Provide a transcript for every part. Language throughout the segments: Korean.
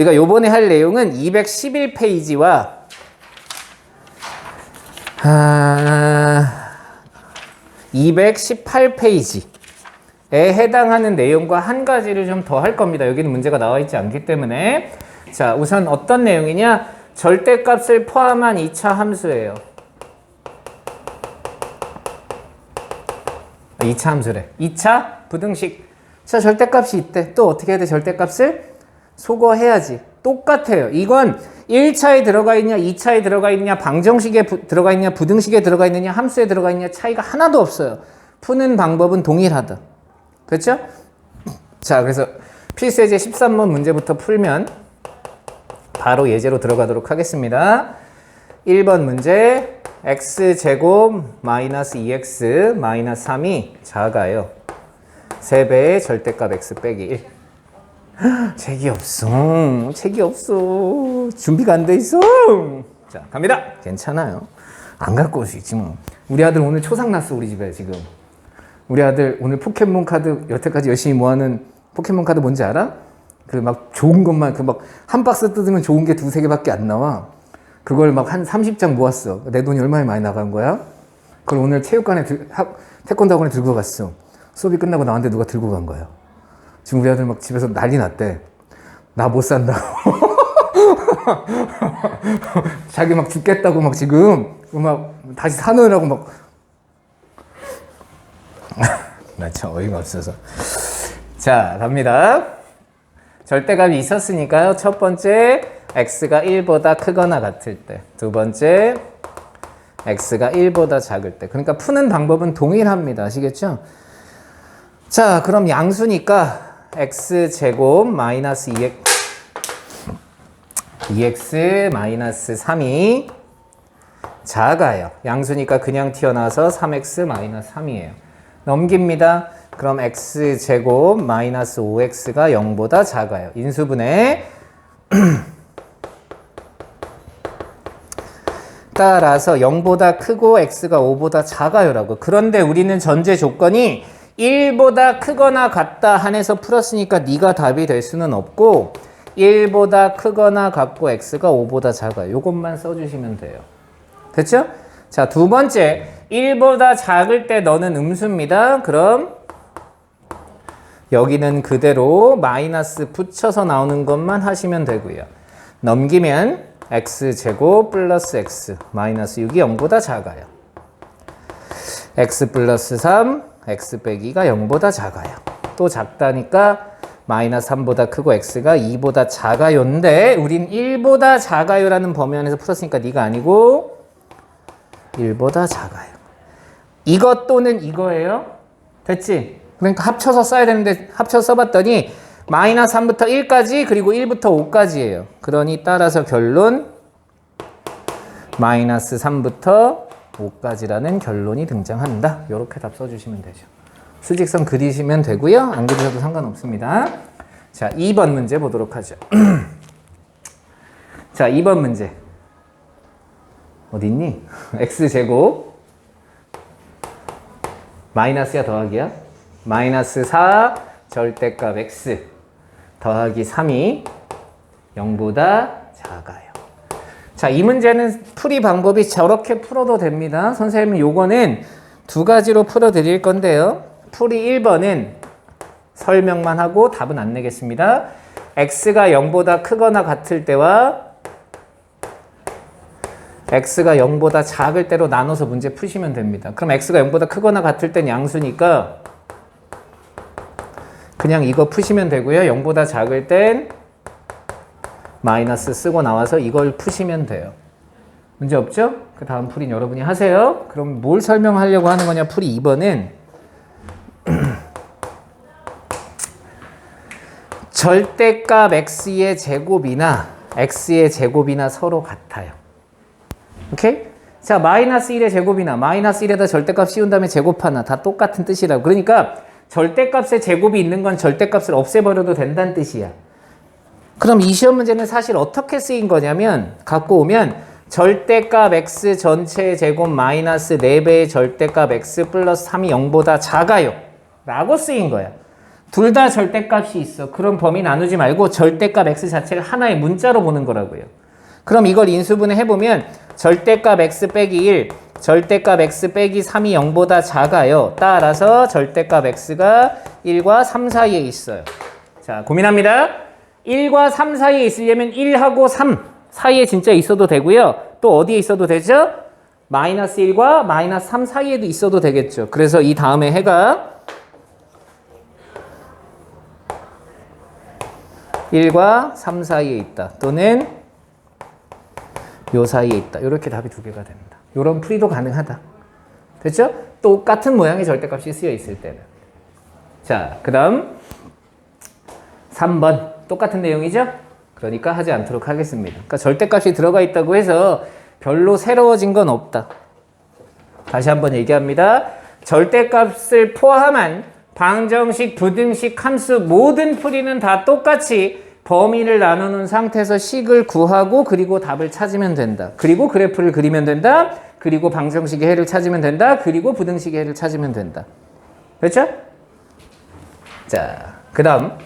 우리가 요번에 할 내용은 211페이지와 218페이지에 해당하는 내용과 한 가지를 좀 더 할 겁니다. 여기는 문제가 나와 있지 않기 때문에. 자, 우선 어떤 내용이냐? 절대값을 포함한 2차 함수예요. 2차 함수래. 2차 부등식. 자, 절대값이 있대. 또 어떻게 해야 돼? 절대값을 소거해야지. 똑같아요. 이건 1차에 들어가 있냐, 2차에 들어가 있냐, 방정식에 들어가 있냐, 부등식에 들어가 있느냐, 함수에 들어가 있냐 차이가 하나도 없어요. 푸는 방법은 동일하다. 그렇죠? 자, 그래서 필수예제 13번 문제부터 풀면 바로 예제로 들어가도록 하겠습니다. 1번 문제, x제곱 마이너스 2x 마이너스 3이 작아요. 3배의 절대값 x 빼기 1. 책이 없어. 책이 없어. 준비가 안 돼 있어. 자, 갑니다. 괜찮아요. 안 갖고 올 수 있지 뭐. 우리 아들 오늘 초상 났어, 우리 집에 지금. 우리 아들 오늘 포켓몬 카드 여태까지 열심히 모아는 포켓몬 카드 뭔지 알아? 그 막 좋은 것만 그 막 한 박스 뜯으면 좋은 게 두세 개밖에 안 나와. 그걸 막 한 30장 모았어. 내 돈이 얼마나 많이 나간 거야? 그걸 오늘 체육관에 태권도 학원에 들고 갔어. 수업이 끝나고 나왔는데 누가 들고 간 거야. 지금 우리 아들 막 집에서 난리 났대. 나 못 산다고. 자기 막 죽겠다고 막 지금 막 다시 사놓으라고 막. 나 참 어이가 없어서. 자, 갑니다. 절대값이 있었으니까요. 첫 번째, x가 1보다 크거나 같을 때. 두 번째, x가 1보다 작을 때. 그러니까 푸는 방법은 동일합니다. 아시겠죠? 자, 그럼 양수니까 x제곱 마이너스 2x 마이너스 3이 작아요. 양수니까 그냥 튀어나와서 3x 마이너스 3이에요. 넘깁니다. 그럼 x제곱 마이너스 5x가 0보다 작아요. 인수분해. 따라서 0보다 크고 x가 5보다 작아요라고. 그런데 우리는 전제 조건이 1보다 크거나 같다 한에서 풀었으니까 네가 답이 될 수는 없고 1보다 크거나 같고 x가 5보다 작아요. 이것만 써주시면 돼요. 됐죠? 자, 두 번째, 1보다 작을 때 너는 음수입니다. 그럼 여기는 그대로 마이너스 붙여서 나오는 것만 하시면 되고요. 넘기면 x제곱 플러스 x 마이너스 6이 0보다 작아요. x 플러스 3 x 빼기가 0보다 작아요. 또 작다니까 마이너스 3보다 크고 x가 2보다 작아요인데 우린 1보다 작아요라는 범위 안에서 풀었으니까 네가 아니고 1보다 작아요. 이것 또는 이거예요. 됐지? 그러니까 합쳐서 써야 되는데 합쳐서 써봤더니 마이너스 3부터 1까지 그리고 1부터 5까지예요. 그러니 따라서 결론 마이너스 3부터 5까지라는 결론이 등장한다. 이렇게 답 써주시면 되죠. 수직선 그리시면 되고요. 안 그리셔도 상관없습니다. 자, 2번 문제 보도록 하죠. 자, 2번 문제. 어디 있니? x제곱 마이너스야 더하기야? 마이너스 4 절대값 x 더하기 3이 0보다 작아요. 자, 이 문제는 풀이 방법이 저렇게 풀어도 됩니다. 선생님은 요거는 두 가지로 풀어 드릴 건데요. 풀이 1번은 설명만 하고 답은 안 내겠습니다. x가 0보다 크거나 같을 때와 x가 0보다 작을 때로 나눠서 문제 푸시면 됩니다. 그럼 x가 0보다 크거나 같을 땐 양수니까 그냥 이거 푸시면 되고요. 0보다 작을 땐 마이너스 쓰고 나와서 이걸 푸시면 돼요. 문제 없죠? 그 다음 풀이는 여러분이 하세요. 그럼 뭘 설명하려고 하는 거냐? 풀이 2번은 절대값 x의 제곱이나 x의 제곱이나 서로 같아요. 오케이? 자, 마이너스 1의 제곱이나 마이너스 1에다 절대값 씌운 다음에 제곱하나 다 똑같은 뜻이라고. 그러니까 절대값의 제곱이 있는 건 절대값을 없애버려도 된다는 뜻이야. 그럼 이 시험 문제는 사실 어떻게 쓰인 거냐면 갖고 오면 절대값 x 전체의 제곱 마이너스 4배의 절대값 x 플러스 3이 0보다 작아요 라고 쓰인 거야. 둘 다 절대값이 있어. 그럼 범위 나누지 말고 절대값 x 자체를 하나의 문자로 보는 거라고요. 그럼 이걸 인수분해 해보면 절대값 x 빼기 1, 절대값 x 빼기 3이 0보다 작아요. 따라서 절대값 x가 1과 3 사이에 있어요. 자, 고민합니다. 1과 3 사이에 있으려면 1하고 3 사이에 진짜 있어도 되고요. 또 어디에 있어도 되죠? 마이너스 1과 마이너스 3 사이에도 있어도 되겠죠. 그래서 이 다음에 해가 1과 3 사이에 있다. 또는 요 사이에 있다. 이렇게 답이 두 개가 됩니다. 이런 풀이도 가능하다. 됐죠? 똑같은 모양의 절대값이 쓰여 있을 때는. 자, 그 다음 3번. 똑같은 내용이죠? 그러니까 하지 않도록 하겠습니다. 그러니까 절대값이 들어가 있다고 해서 별로 새로워진 건 없다. 다시 한번 얘기합니다. 절대값을 포함한 방정식, 부등식, 함수 모든 풀이는 다 똑같이 범위를 나누는 상태에서 식을 구하고 그리고 답을 찾으면 된다. 그리고 그래프를 그리면 된다. 그리고 방정식의 해를 찾으면 된다. 그리고 부등식의 해를 찾으면 된다. 그렇죠? 자, 그 다음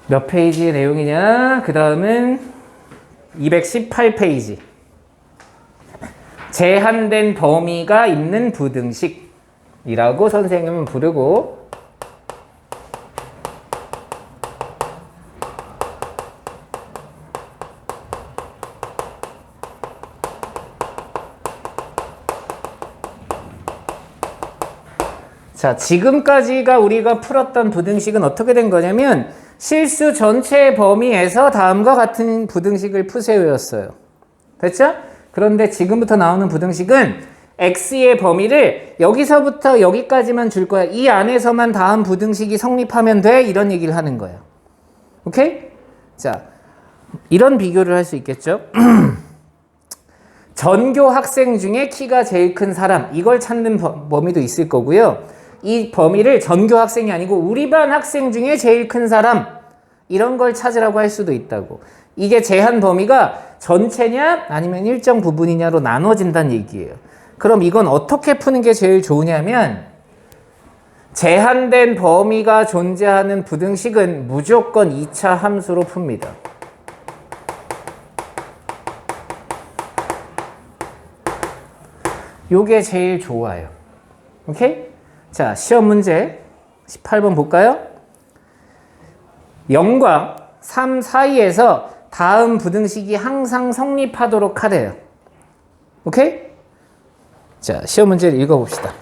몇 페이지의 내용이냐? 그 다음은 218페이지. 제한된 범위가 있는 부등식이라고 선생님은 부르고, 자, 지금까지가 우리가 풀었던 부등식은 어떻게 된 거냐면 실수 전체의 범위에서 다음과 같은 부등식을 푸세요였어요. 됐죠? 그런데 지금부터 나오는 부등식은 x의 범위를 여기서부터 여기까지만 줄 거야. 이 안에서만 다음 부등식이 성립하면 돼. 이런 얘기를 하는 거예요. 오케이? 자, 이런 비교를 할 수 있겠죠? 전교 학생 중에 키가 제일 큰 사람, 이걸 찾는 범위도 있을 거고요. 이 범위를 전교 학생이 아니고 우리 반 학생 중에 제일 큰 사람, 이런 걸 찾으라고 할 수도 있다고. 이게 제한 범위가 전체냐 아니면 일정 부분이냐로 나눠진다는 얘기예요. 그럼 이건 어떻게 푸는 게 제일 좋으냐면 제한된 범위가 존재하는 부등식은 무조건 2차 함수로 풉니다. 요게 제일 좋아요. 오케이? 자, 시험 문제 18번 볼까요? 0과 3 사이에서 다음 부등식이 항상 성립하도록 하래요. 오케이? 자, 시험 문제를 읽어봅시다.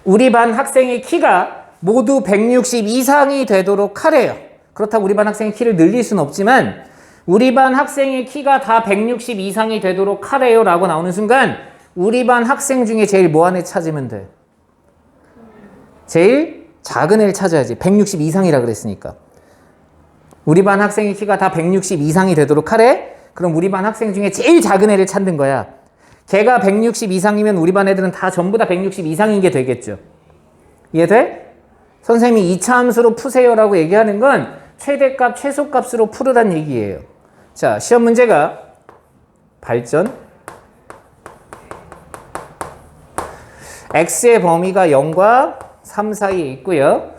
우리 반 학생의 키가 모두 160 이상이 되도록 하래요. 그렇다고 우리 반 학생의 키를 늘릴 수는 없지만 우리 반 학생의 키가 다 160 이상이 되도록 하래요 라고 나오는 순간 우리 반 학생 중에 제일 뭐 안에 찾으면 돼? 제일 작은 애를 찾아야지. 160 이상이라 그랬으니까. 우리 반 학생의 키가 다 160 이상이 되도록 하래? 그럼 우리 반 학생 중에 제일 작은 애를 찾는 거야. 걔가 160 이상이면 우리 반 애들은 다 전부 다 160 이상인 게 되겠죠. 이해돼? 선생님이 2차 함수로 푸세요라고 얘기하는 건 최대값, 최소값으로 풀으란 얘기예요. 자, 시험 문제가 발전. x의 범위가 0과 3 사이에 있고요.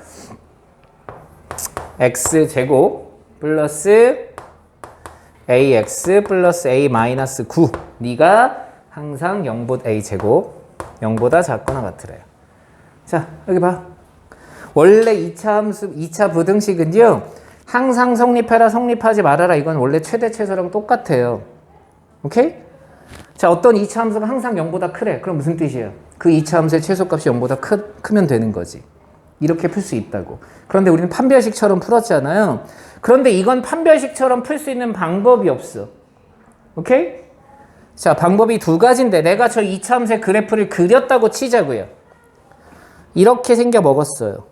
x제곱 플러스 ax 플러스 a 마이너스 9. 네가 항상 0보다 a제곱 0보다 작거나 같으래요. 자, 여기 봐. 원래 2차 함수, 2차 부등식은요. 항상 성립해라, 성립하지 말아라. 이건 원래 최대 최소랑 똑같아요. 오케이? 자, 어떤 2차 함수가 항상 0보다 크래. 그럼 무슨 뜻이에요? 그 2차 함수의 최소값이 0보다 크면 되는 거지. 이렇게 풀 수 있다고. 그런데 우리는 판별식처럼 풀었잖아요. 그런데 이건 판별식처럼 풀 수 있는 방법이 없어. 오케이? 자, 방법이 두 가지인데 내가 저 2차 함수의 그래프를 그렸다고 치자고요. 이렇게 생겨 먹었어요.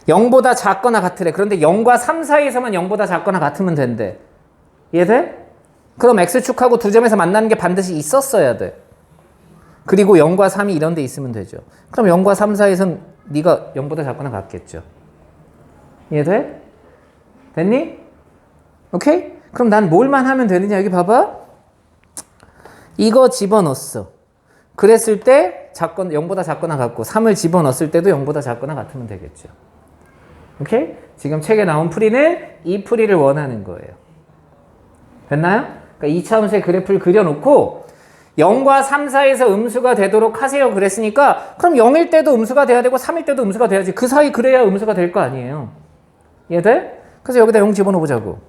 0보다 작거나 같으래. 그런데 0과 3 사이에서만 0보다 작거나 같으면 된대. 이해돼? 그럼 x축하고 두 점에서 만나는 게 반드시 있었어야 돼. 그리고 0과 3이 이런 데 있으면 되죠. 그럼 0과 3 사이에선 네가 0보다 작거나 같겠죠. 이해돼? 됐니? 오케이? 그럼 난 뭘만 하면 되느냐? 여기 봐봐. 이거 집어넣었어. 그랬을 때 0보다 작거나 같고 3을 집어넣었을 때도 0보다 작거나 같으면 되겠죠. 오케이? 지금 책에 나온 풀이는 이 풀이를 원하는 거예요. 됐나요? 그러니까 2차 함수의 그래프를 그려놓고 0과 3 사이에서 음수가 되도록 하세요 그랬으니까 그럼 0일 때도 음수가 돼야 되고 3일 때도 음수가 돼야지. 그 사이 그래야 음수가 될 거 아니에요. 이해돼? 그래서 여기다 0 집어넣어보자고.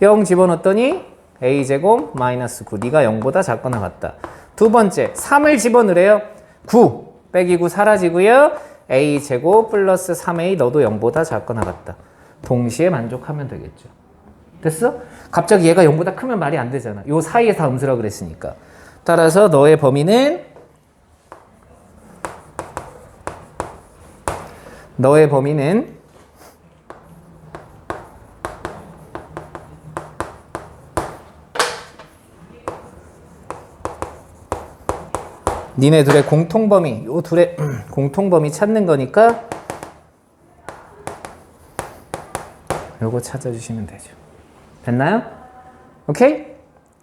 0 집어넣었더니 a제곱 마이너스 9. 네가 0보다 작거나 같다. 두 번째 3을 집어넣으래요. 9 빼기 9 사라지고요. a제곱 플러스 3a 너도 0보다 작거나 같다. 동시에 만족하면 되겠죠. 됐어? 갑자기 얘가 0보다 크면 말이 안 되잖아. 요 사이에 다 음수라 그랬으니까. 따라서 너의 범위는 니네 둘의 공통범위, 요 둘의 공통범위 찾는 거니까 요거 찾아주시면 되죠. 됐나요? 오케이?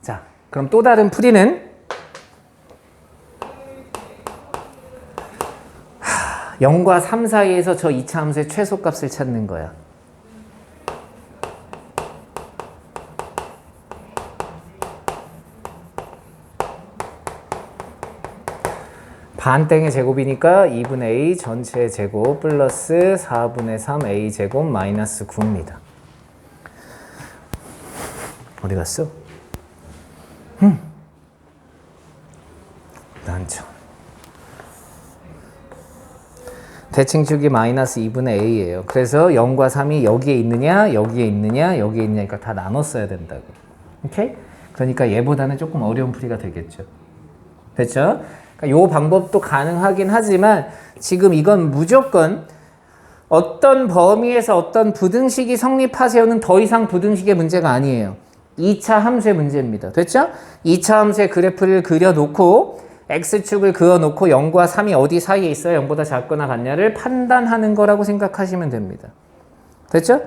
자, 그럼 또 다른 풀이는 0과 3 사이에서 저 2차 함수의 최소값을 찾는 거야. 반땡의 제곱이니까 2분의 a 전체의 제곱 플러스 4분의 3 a 제곱 마이너스 9입니다. 어디 갔어? 난처. 대칭축이 마이너스 2분의 a예요. 그래서 0과 3이 여기에 있느냐, 여기에 있느냐, 여기에 있느냐니까 다 나눴어야 된다고. 오케이? 그러니까 얘보다는 조금 어려운 풀이가 되겠죠. 됐죠? 그러니까 요 방법도 가능하긴 하지만 지금 이건 무조건 어떤 범위에서 어떤 부등식이 성립하세요는 더 이상 부등식의 문제가 아니에요. 2차 함수의 문제입니다. 됐죠? 2차 함수의 그래프를 그려놓고 x축을 그어놓고 0과 3이 어디 사이에 있어야 0보다 작거나 같냐를 판단하는 거라고 생각하시면 됩니다. 됐죠?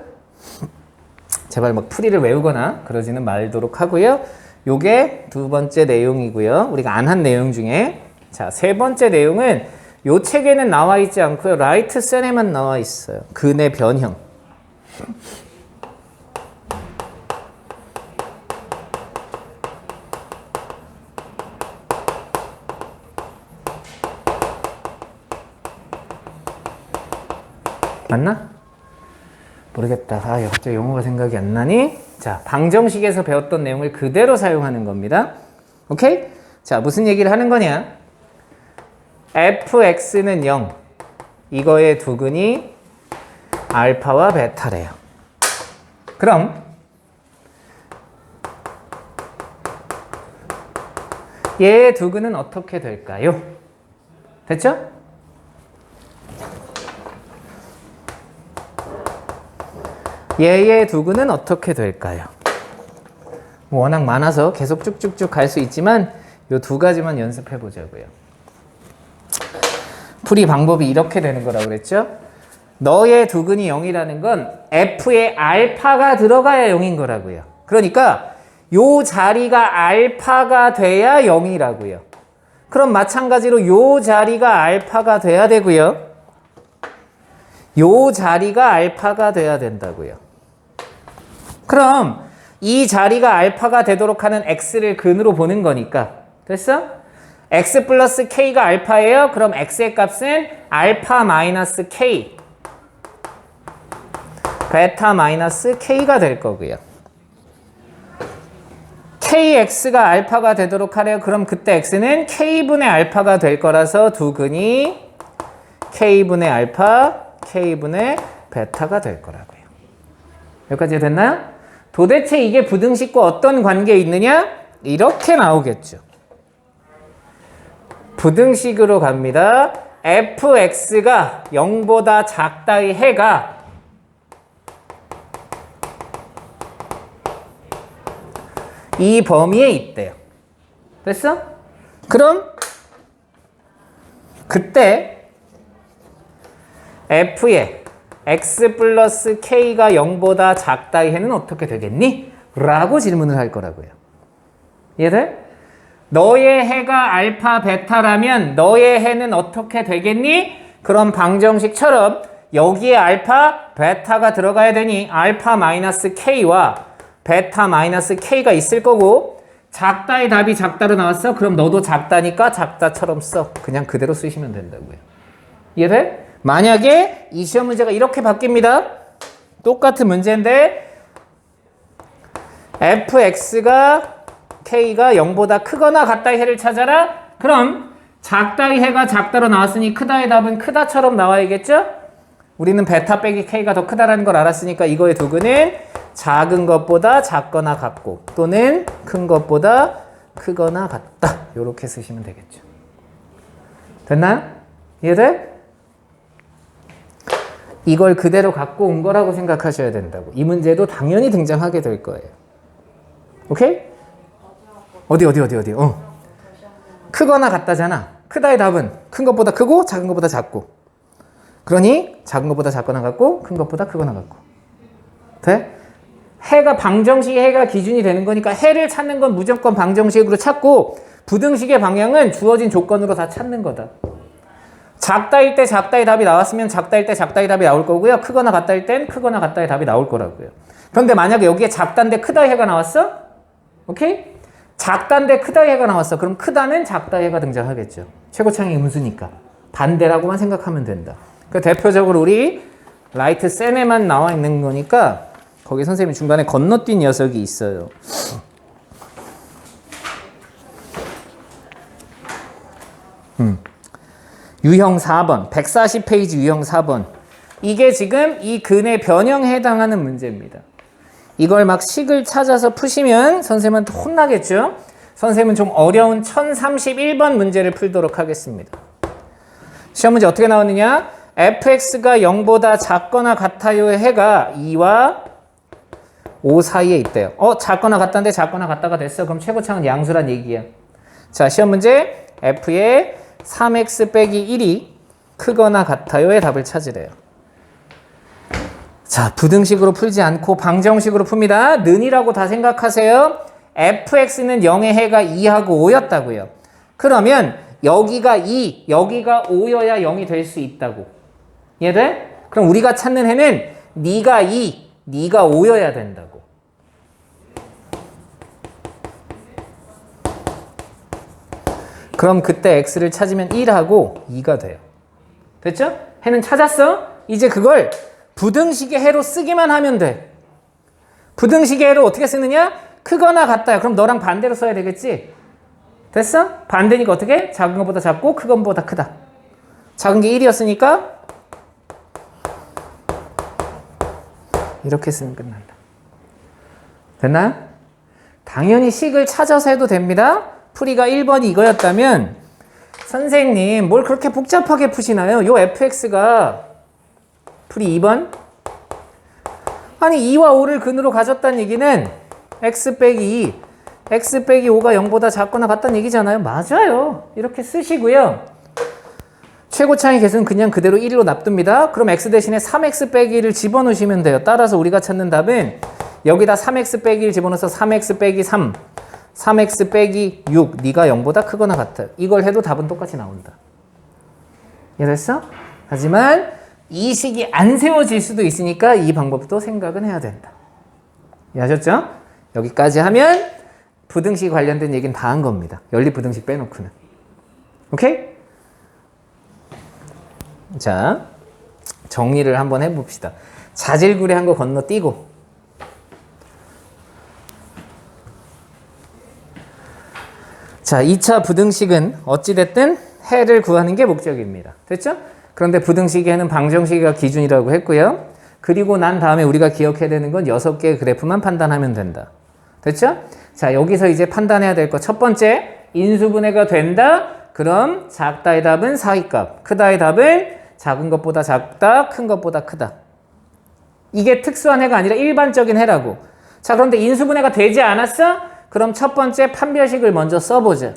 제발 막 풀이를 외우거나 그러지는 말도록 하고요. 요게 두 번째 내용이고요. 우리가 안 한 내용 중에 자, 세 번째 내용은 요 책에는 나와 있지 않고요. 라이트 셀에만 나와 있어요. 근의 변형. 맞나? 모르겠다. 아, 갑자기 용어가 생각이 안 나니? 자, 방정식에서 배웠던 내용을 그대로 사용하는 겁니다. 오케이? 자, 무슨 얘기를 하는 거냐? fx는 0. 이거의 두근이 알파와 베타래요. 그럼 얘의 두근은 어떻게 될까요? 됐죠? 얘의 두근은 어떻게 될까요? 워낙 많아서 계속 쭉쭉쭉 갈 수 있지만 이 두 가지만 연습해 보자고요. 풀이 방법이 이렇게 되는 거라고 그랬죠? 너의 두근이 0이라는 건 f에 알파가 들어가야 0인 거라고요. 그러니까 요 자리가 알파가 돼야 0이라고요. 그럼 마찬가지로 요 자리가 알파가 돼야 되고요. 요 자리가 알파가 돼야 된다고요. 그럼 이 자리가 알파가 되도록 하는 x를 근으로 보는 거니까 됐어? x 플러스 k가 알파예요. 그럼 x의 값은 알파 마이너스 k 베타 마이너스 k가 될 거고요. kx가 알파가 되도록 하래요. 그럼 그때 x는 k분의 알파가 될 거라서 두근이 k분의 알파 k분의 베타가 될 거라고요. 여기까지 됐나요? 도대체 이게 부등식과 어떤 관계에 있느냐? 이렇게 나오겠죠. 부등식으로 갑니다. fx가 0보다 작다의 해가 이 범위에 있대요. 됐어? 그럼 그때 f의 x 플러스 k가 0보다 작다의 해는 어떻게 되겠니? 라고 질문을 할 거라고요. 이해돼? 너의 해가 알파 베타라면 너의 해는 어떻게 되겠니? 그럼 방정식처럼 여기에 알파 베타가 들어가야 되니 알파 마이너스 k와 베타 마이너스 k가 있을 거고 작다의 답이 작다로 나왔어? 그럼 너도 작다니까 작다처럼 써. 그냥 그대로 쓰시면 된다고요. 이해돼? 만약에 이 시험 문제가 이렇게 바뀝니다. 똑같은 문제인데 fx가 k가 0보다 크거나 같다의 해를 찾아라. 그럼 작다의 해가 작다로 나왔으니 크다의 답은 크다처럼 나와야겠죠? 우리는 베타 빼기 k가 더 크다라는 걸 알았으니까 이거의 도구는 작은 것보다 작거나 같고 또는 큰 것보다 크거나 같다. 이렇게 쓰시면 되겠죠. 됐나요? 이해돼? 이걸 그대로 갖고 온 거라고 생각하셔야 된다고. 이 문제도 당연히 등장하게 될 거예요. 오케이? 어디? 크거나 같다잖아. 크다의 답은 큰 것보다 크고 작은 것보다 작고. 그러니 작은 것보다 작거나 같고 큰 것보다 크거나 같고. 돼? 해가 방정식의 해가 기준이 되는 거니까 해를 찾는 건 무조건 방정식으로 찾고 부등식의 방향은 주어진 조건으로 다 찾는 거다. 작다일 때 작다의 답이 나왔으면 작다일 때 작다의 답이 나올 거고요. 크거나 같다일 땐 크거나 같다의 답이 나올 거라고요. 그런데 만약에 여기에 작다인데 크다의 해가 나왔어? 오케이? 작다인데 크다의 해가 나왔어. 그럼 크다는 작다의 해가 등장하겠죠. 최고창의 음수니까. 반대라고만 생각하면 된다. 그 대표적으로 우리 라이트 쌤에만 나와 있는 거니까 거기 선생님이 중간에 건너뛴 녀석이 있어요. 유형 4번, 140페이지 유형 4번. 이게 지금 이 근의 변형에 해당하는 문제입니다. 이걸 막 식을 찾아서 푸시면 선생님한테 혼나겠죠? 선생님은 좀 어려운 1031번 문제를 풀도록 하겠습니다. 시험 문제 어떻게 나왔느냐? fx가 0보다 작거나 같아요의 해가 2와 5 사이에 있대요. 작거나 같다인데 작거나 같다가 됐어. 그럼 최고창은 양수란 얘기야. 자, 시험 문제 f의 3x 빼기 1이 크거나 같아요의 답을 찾으래요. 자, 부등식으로 풀지 않고 방정식으로 풉니다. 는이라고 다 생각하세요. fx는 0의 해가 2하고 5였다고요. 그러면 여기가 2, 여기가 5여야 0이 될 수 있다고. 이해돼? 그럼 우리가 찾는 해는 네가 2, 네가 5여야 된다고. 그럼 그때 x를 찾으면 1하고 2가 돼요. 됐죠? 해는 찾았어? 이제 그걸 부등식의 해로 쓰기만 하면 돼. 부등식의 해로 어떻게 쓰느냐? 크거나 같다요. 그럼 너랑 반대로 써야 되겠지? 됐어? 반대니까 어떻게? 작은 것보다 작고 큰 것보다 크다. 작은 게 1이었으니까 이렇게 쓰면 끝난다. 됐나요? 당연히 식을 찾아서 해도 됩니다. 풀이가 1번이 이거였다면 선생님 뭘 그렇게 복잡하게 푸시나요? 요 fx가 풀이 2번? 아니 2와 5를 근으로 가졌다는 얘기는 x 빼기 2, x 빼기 5가 0보다 작거나 같다는 얘기잖아요. 맞아요. 이렇게 쓰시고요. 최고차의 개수는 그냥 그대로 1로 납둡니다. 그럼 x 대신에 3x 빼기 1을 집어넣으시면 돼요. 따라서 우리가 찾는 답은 여기다 3x 빼기 1 집어넣어서 3x 빼기 3, 3x 빼기 6, 네가 0보다 크거나 같아요. 이걸 해도 답은 똑같이 나온다. 이해됐어? 하지만 이 식이 안 세워질 수도 있으니까 이 방법도 생각은 해야 된다. 이해하셨죠? 여기까지 하면 부등식 관련된 얘기는 다 한 겁니다. 연립부등식 빼놓고는. 오케이? 자, 정리를 한번 해봅시다. 자질구레한 거 건너뛰고. 자, 2차 부등식은 어찌됐든 해를 구하는 게 목적입니다. 됐죠? 그런데 부등식의 해는 방정식이 기준이라고 했고요. 그리고 난 다음에 우리가 기억해야 되는 건 6개의 그래프만 판단하면 된다. 됐죠? 자, 여기서 이제 판단해야 될 거 첫 번째, 인수분해가 된다? 그럼 작다의 답은 사이값, 크다의 답은 작은 것보다 작다, 큰 것보다 크다. 이게 특수한 해가 아니라 일반적인 해라고. 자, 그런데 인수분해가 되지 않았어? 그럼 첫 번째 판별식을 먼저 써보자.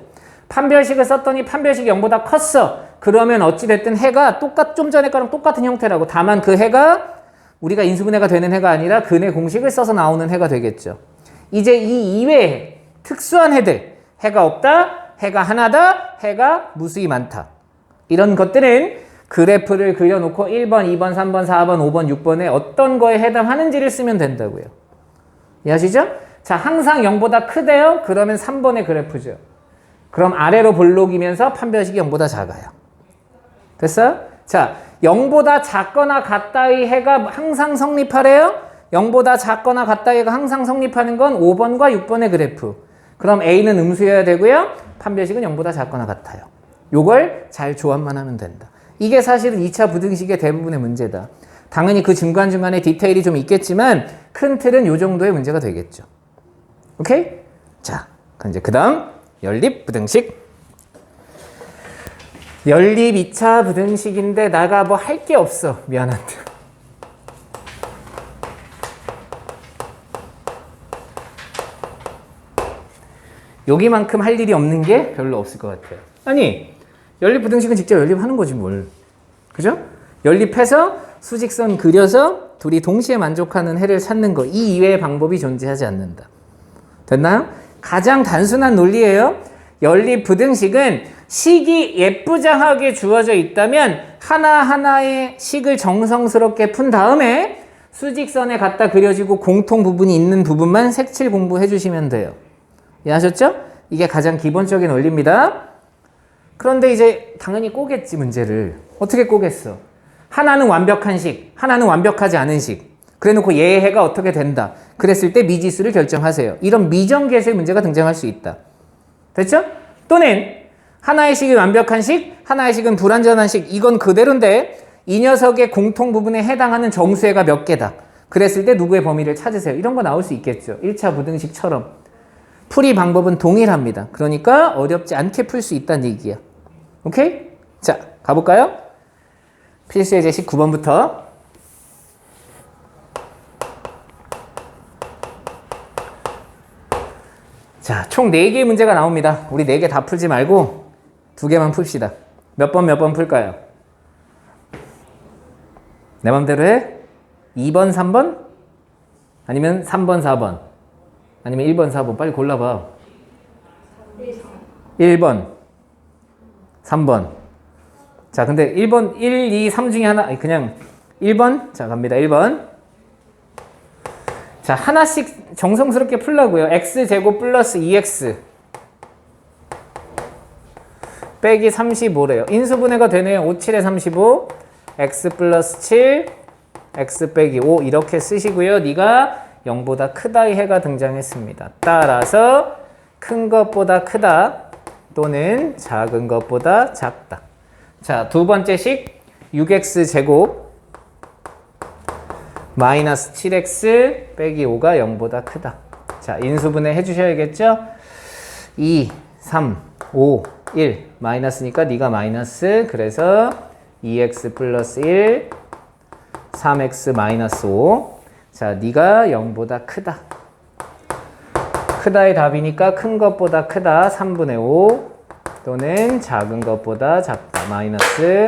판별식을 썼더니 판별식이 0보다 컸어. 그러면 어찌됐든 해가 좀 전에 거랑 똑같은 형태라고. 다만 그 해가 우리가 인수분해가 되는 해가 아니라 근해 공식을 써서 나오는 해가 되겠죠. 이제 이 이외에 특수한 해들, 해가 없다, 해가 하나다, 해가 무수히 많다. 이런 것들은 그래프를 그려놓고 1번, 2번, 3번, 4번, 5번, 6번에 어떤 거에 해당하는지를 쓰면 된다고요. 이해하시죠? 자, 항상 0보다 크대요? 그러면 3번의 그래프죠. 그럼 아래로 볼록이면서 판별식이 0보다 작아요. 됐어요? 자, 0보다 작거나 같다의 해가 항상 성립하래요? 0보다 작거나 같다의 해가 항상 성립하는 건 5번과 6번의 그래프. 그럼 A는 음수여야 되고요. 판별식은 0보다 작거나 같아요. 요걸 잘 조합만 하면 된다. 이게 사실은 2차 부등식의 대부분의 문제다. 당연히 그 중간중간에 디테일이 좀 있겠지만 큰 틀은 요 정도의 문제가 되겠죠. 오케이? 자, 그럼 이제 그 다음 연립 부등식. 연립 2차 부등식인데 나가 뭐 할 게 없어. 미안한데. 여기만큼 할 일이 없는 게 별로 없을 것 같아요. 아니, 연립 부등식은 직접 연립하는 거지 뭘. 그죠? 연립해서 수직선 그려서 둘이 동시에 만족하는 해를 찾는 거. 이 이외의 방법이 존재하지 않는다. 됐나요? 가장 단순한 논리예요. 연립 부등식은 식이 예쁘장하게 주어져 있다면 하나하나의 식을 정성스럽게 푼 다음에 수직선에 갖다 그려지고 공통 부분이 있는 부분만 색칠 공부해 주시면 돼요. 이해하셨죠? 이게 가장 기본적인 원리입니다. 그런데 이제 당연히 꼬겠지, 문제를. 어떻게 꼬겠어? 하나는 완벽한 식, 하나는 완벽하지 않은 식. 그래놓고 얘의 해가 어떻게 된다. 그랬을 때 미지수를 결정하세요. 이런 미정계수의 문제가 등장할 수 있다. 됐죠? 또는 하나의 식이 완벽한 식, 하나의 식은 불완전한 식. 이건 그대로인데 이 녀석의 공통 부분에 해당하는 정수해가 몇 개다. 그랬을 때 누구의 범위를 찾으세요. 이런 거 나올 수 있겠죠. 1차 부등식처럼. 풀이 방법은 동일합니다. 그러니까 어렵지 않게 풀 수 있다는 얘기야. 오케이? 자, 가볼까요? 필수의 제식 9번부터. 자, 총 4개의 문제가 나옵니다. 우리 4개 다 풀지 말고 2개만 풉시다. 몇 번 풀까요? 내 맘대로 해? 2번, 3번? 아니면 3번, 4번? 아니면 1번, 4번? 빨리 골라봐. 1번, 3번. 자, 근데 1번, 1, 2, 3 중에 하나, 그냥 1번? 자, 갑니다. 1번. 자, 하나씩 정성스럽게 풀라고요. x제곱 플러스 2x 빼기 35래요. 인수분해가 되네요. 5, 7에 35, x 플러스 7, x 빼기 5 이렇게 쓰시고요. 네가 0보다 크다의 해가 등장했습니다. 따라서 큰 것보다 크다 또는 작은 것보다 작다. 자, 두 번째 식 6x 제곱 마이너스 7x 빼기 5가 0보다 크다. 자, 인수분해 해주셔야겠죠? 2, 3, 5, 1 마이너스니까 네가 마이너스. 그래서 2x 플러스 1, 3x 마이너스 5. 자, 네가 0보다 크다. 크다의 답이니까 큰 것보다 크다 3분의 5 또는 작은 것보다 작다 마이너스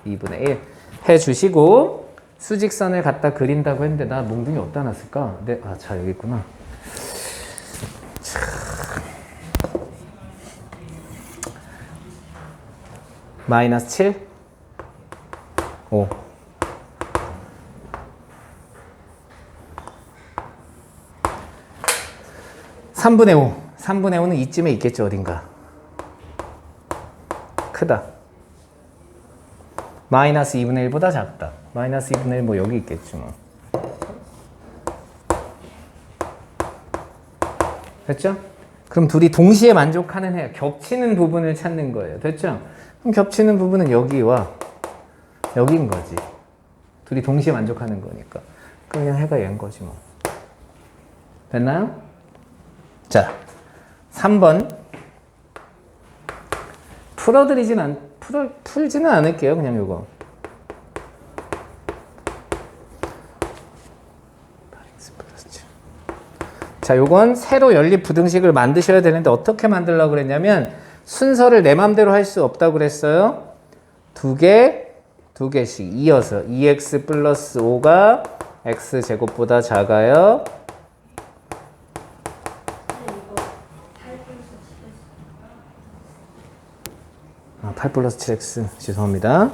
2분의 1 해주시고 수직선을 갖다 그린다고 했는데 나 몽둥이 어디다 놨을까? 네, 아, 자, 여기 있구나. 마이너스 7, 5. (3분의 5) 3분의 5는 이쯤에 있겠죠, 어딘가. 크다. 마이너스 2분의 1보다 작다. 마이너스 2분의 1 뭐 여기 있겠지 뭐. 됐죠? 그럼 둘이 동시에 만족하는 해, 겹치는 부분을 찾는 거예요. 됐죠? 그럼 겹치는 부분은 여기와 여기인 거지. 둘이 동시에 만족하는 거니까. 그냥 해가 얘인 거지 뭐. 됐나요? 자, 3번. 풀지는 않을게요. 그냥 요거. 자, 요건 새로 연립 부등식을 만드셔야 되는데 어떻게 만들려고 그랬냐면 순서를 내 맘대로 할 수 없다고 그랬어요. 두 개씩 이어서 2x 플러스 5가 x제곱보다 작아요. 8 플러스 7x 죄송합니다.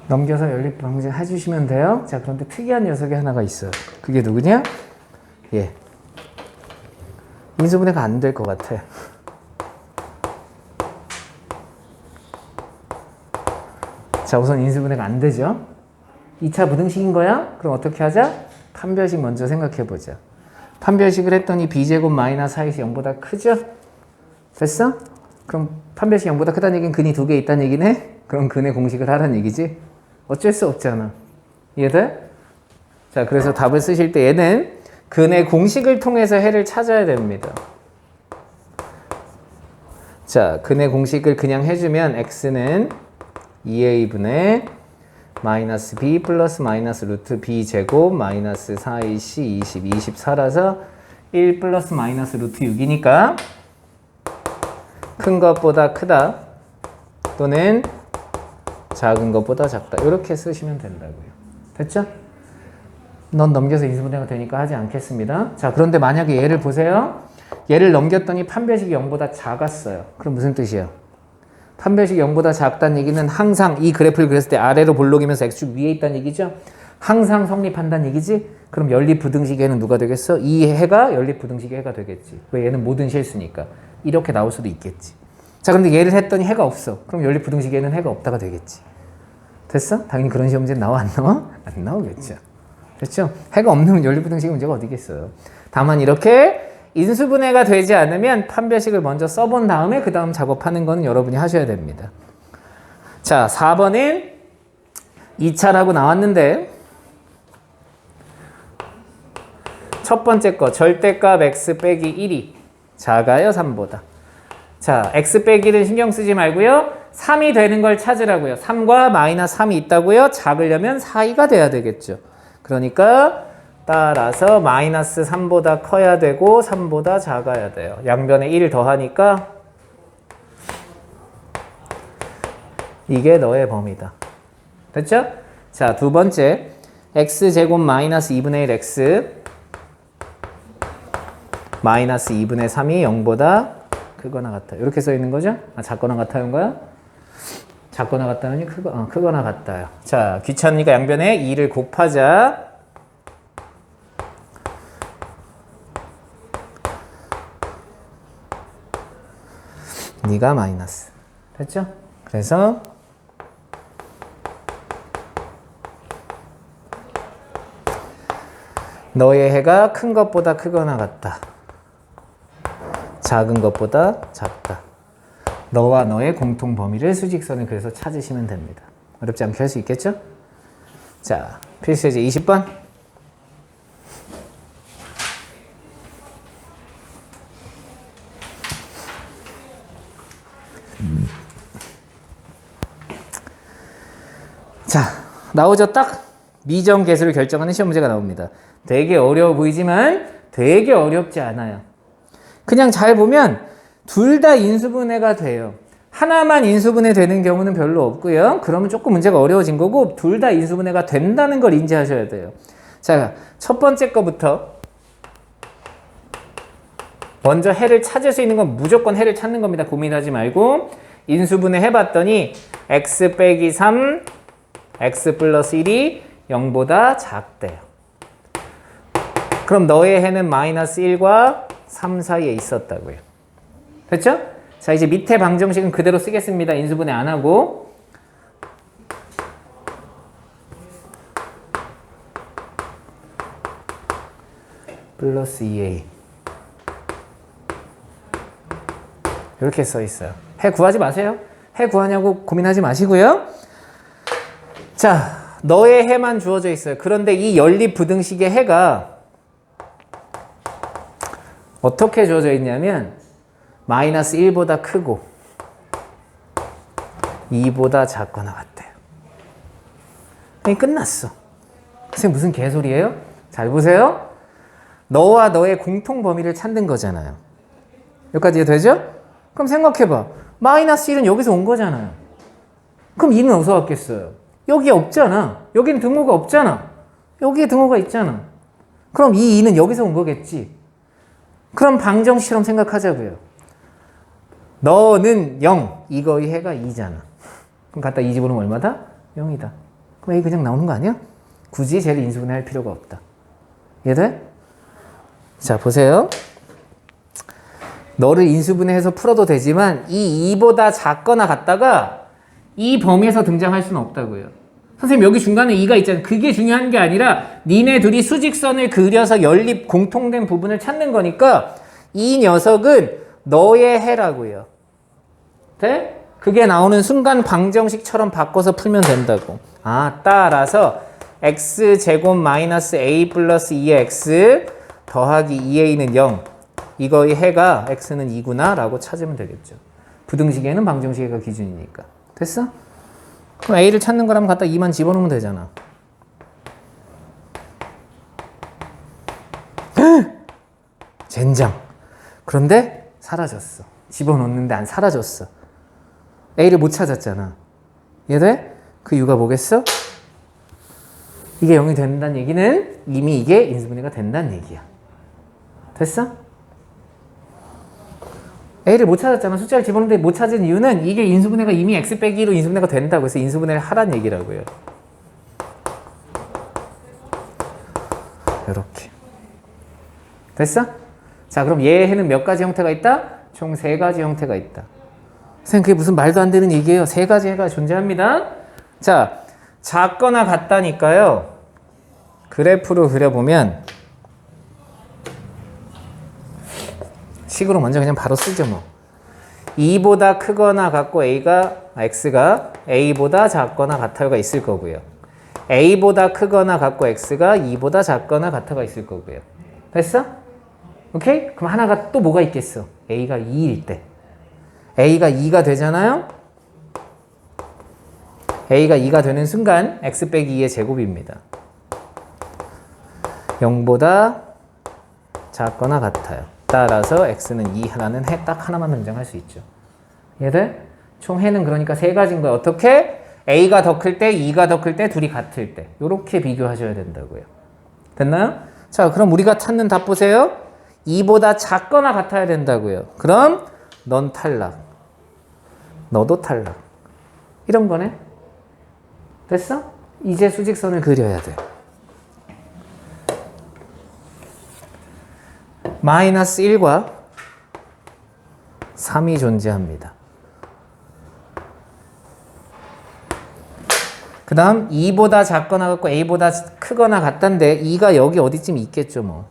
넘겨서 연립방정 해주시면 돼요. 자, 그런데 특이한 녀석이 하나가 있어요. 그게 누구냐? 예. 인수분해가 안 될 것 같아. 자, 우선 인수분해가 안 되죠. 2차 부등식인 거야? 그럼 어떻게 하자? 판별식 먼저 생각해 보자. 판별식을 했더니 b제곱 마이너스 4이 0보다 크죠? 됐어? 그럼 판별식 0보다 크다는 얘기는 근이 2개 있다는 얘기네? 그럼 근의 공식을 하라는 얘기지? 어쩔 수 없잖아. 이해돼? 자, 그래서 답을 쓰실 때 얘는 근의 공식을 통해서 해를 찾아야 됩니다. 자, 근의 공식을 그냥 해주면 x는 2a분의 마이너스 b 플러스 마이너스 루트 b 제곱 마이너스 4ac 24라서 1 플러스 마이너스 루트 6이니까 큰 것보다 크다 또는 작은 것보다 작다 이렇게 쓰시면 된다고요. 됐죠? 넌 넘겨서 인수분해가 되니까 하지 않겠습니다. 자, 그런데 만약에 얘를 보세요. 얘를 넘겼더니 판별식이 0보다 작았어요. 그럼 무슨 뜻이야? 판별식이 0보다 작다는 얘기는 항상 이 그래프를 그렸을 때 아래로 볼록이면서 x축 위에 있다는 얘기죠. 항상 성립한다는 얘기지. 그럼 연립부등식의 해는 누가 되겠어? 이 해가 연립부등식의 해가 되겠지. 왜? 얘는 모든 실수니까. 이렇게 나올 수도 있겠지. 자, 근데 얘를 했더니 해가 없어. 그럼 연립부등식에는 해가 없다가 되겠지. 됐어? 당연히 그런 시험 문제는 나와 안 나와? 안 나오겠죠. 됐죠? 해가 없는 연립부등식의 문제가 어디 있겠어요. 다만 이렇게 인수분해가 되지 않으면 판별식을 먼저 써본 다음에 그 다음 작업하는 건 여러분이 하셔야 됩니다. 자, 4번은 2차라고 나왔는데 첫 번째 거 절대값 x 빼기 1이 작아요 3보다. 자, x 빼기 1은 신경 쓰지 말고요. 3이 되는 걸 찾으라고요. 3과 마이너스 3이 있다고요. 작으려면 4이가 돼야 되겠죠. 그러니까 따라서 마이너스 3보다 커야 되고 3보다 작아야 돼요. 양변에 1 더하니까 이게 너의 범위다. 됐죠? 자, 두 번째 x제곱 마이너스 2분의 1 x 마이너스 2분의 3이 0보다 크거나 같아요. 이렇게 써 있는 거죠? 아, 작거나 같다는 거야? 작거나 같다는 크거나 같다요. 자, 귀찮으니까 양변에 2를 곱하자. 네가 마이너스. 됐죠? 그래서 너의 해가 큰 것보다 크거나 같다. 작은 것보다 작다. 너와 너의 공통 범위를 수직선을 그래서 찾으시면 됩니다. 어렵지 않게 할 수 있겠죠? 자, 필수예제 20번. 자, 나오죠? 딱 미정 계수를 결정하는 시험 문제가 나옵니다. 되게 어려워 보이지만 되게 어렵지 않아요. 그냥 잘 보면 둘 다 인수분해가 돼요. 하나만 인수분해 되는 경우는 별로 없고요. 그러면 조금 문제가 어려워진 거고 둘 다 인수분해가 된다는 걸 인지하셔야 돼요. 자, 첫 번째 거부터 먼저 해를 찾을 수 있는 건 무조건 해를 찾는 겁니다. 고민하지 말고 인수분해 해봤더니 x 빼기 3 x 플러스 1이 0보다 작대요. 그럼 너의 해는 마이너스 1과 3 사이에 있었다고요. 됐죠? 자, 이제 밑에 방정식은 그대로 쓰겠습니다. 인수분해 안 하고. 플러스 2a 이렇게 써 있어요. 해 구하지 마세요. 해 구하냐고 고민하지 마시고요. 자, 너의 해만 주어져 있어요. 그런데 이 연립부등식의 해가 어떻게 주어져 있냐면 마이너스 1보다 크고 2보다 작거나 같대요. 끝났어. 선생님 무슨 개소리예요? 잘 보세요. 너와 너의 공통 범위를 찾는 거잖아요. 여기까지 되죠? 그럼 생각해봐. 마이너스 1은 여기서 온 거잖아요. 그럼 2는 어디서 왔겠어요? 여기 없잖아. 여기는 등호가 없잖아. 여기에 등호가 있잖아. 그럼 이 2는 여기서 온 거겠지. 그럼 방정식처럼 생각하자고요. 너는 0, 이거의 해가 2잖아. 그럼 갖다 2 집어넣으면 얼마다? 0이다. 그럼 A 그냥 나오는 거 아니야? 굳이 쟤를 인수분해할 필요가 없다. 이해돼? 자, 보세요. 너를 인수분해해서 풀어도 되지만 이 2보다 작거나 같다가 이 범위에서 등장할 수는 없다고요. 선생님 여기 중간에 2가 있잖아요. 그게 중요한 게 아니라 니네 둘이 수직선을 그려서 연립 공통된 부분을 찾는 거니까 이 녀석은 너의 해라고요. 돼? 그게 나오는 순간 방정식처럼 바꿔서 풀면 된다고. 아, 따라서 x제곱 마이너스 a 플러스 2의 x 더하기 2a는 0. 이거의 해가 x는 2구나 라고 찾으면 되겠죠. 부등식에는 방정식이 기준이니까. 됐어? 그럼 a를 찾는 거라면 갖다 2만 집어넣으면 되잖아. 젠장. 그런데 사라졌어. 집어넣는데 안 사라졌어. a를 못 찾았잖아. 이해돼? 그 이유가 뭐겠어? 이게 0이 된다는 얘기는 이미 이게 인수분해가 된다는 얘기야. 됐어? a를 못 찾았잖아. 숫자를 집어넣는데 못 찾은 이유는 이게 인수분해가 이미 x 빼기 2로 인수분해가 된다고 해서 인수분해를 하란 얘기라고요. 이렇게. 됐어? 자, 그럼 얘의 해는 몇 가지 형태가 있다? 총 3가지 형태가 있다. 선생님, 그게 무슨 말도 안 되는 얘기예요. 3가지 해가 존재합니다. 자, 작거나 같다니까요. 그래프로 그려보면 식으로 먼저 그냥 바로 쓰죠 뭐. 2보다 크거나 같고 x가 a보다 작거나 같아요가 있을 거고요. a보다 크거나 같고 x가 2보다 작거나 같아가 있을 거고요. 됐어? 오케이? 그럼 하나가 또 뭐가 있겠어? a가 2일 때. a가 2가 되잖아요? a가 2가 되는 순간 x 빼기 2의 제곱입니다. 0보다 작거나 같아요. 따라서 x는 2 하나는 해 딱 하나만 등장할 수 있죠. 얘들 총 해는 그러니까 3가지인 거야. 어떻게? a가 더 클 때, 2가 더 클 때, 둘이 같을 때. 이렇게 비교하셔야 된다고요. 됐나요? 자, 그럼 우리가 찾는 답 보세요. 2보다 작거나 같아야 된다고요. 그럼 넌 탈락. 너도 탈락. 이런 거네. 됐어? 이제 수직선을 그려야 돼. 마이너스 1과 3이 존재합니다. 그 다음 2보다 작거나 같고 a보다 크거나 같단데 2가 여기 어디쯤 있겠죠 뭐.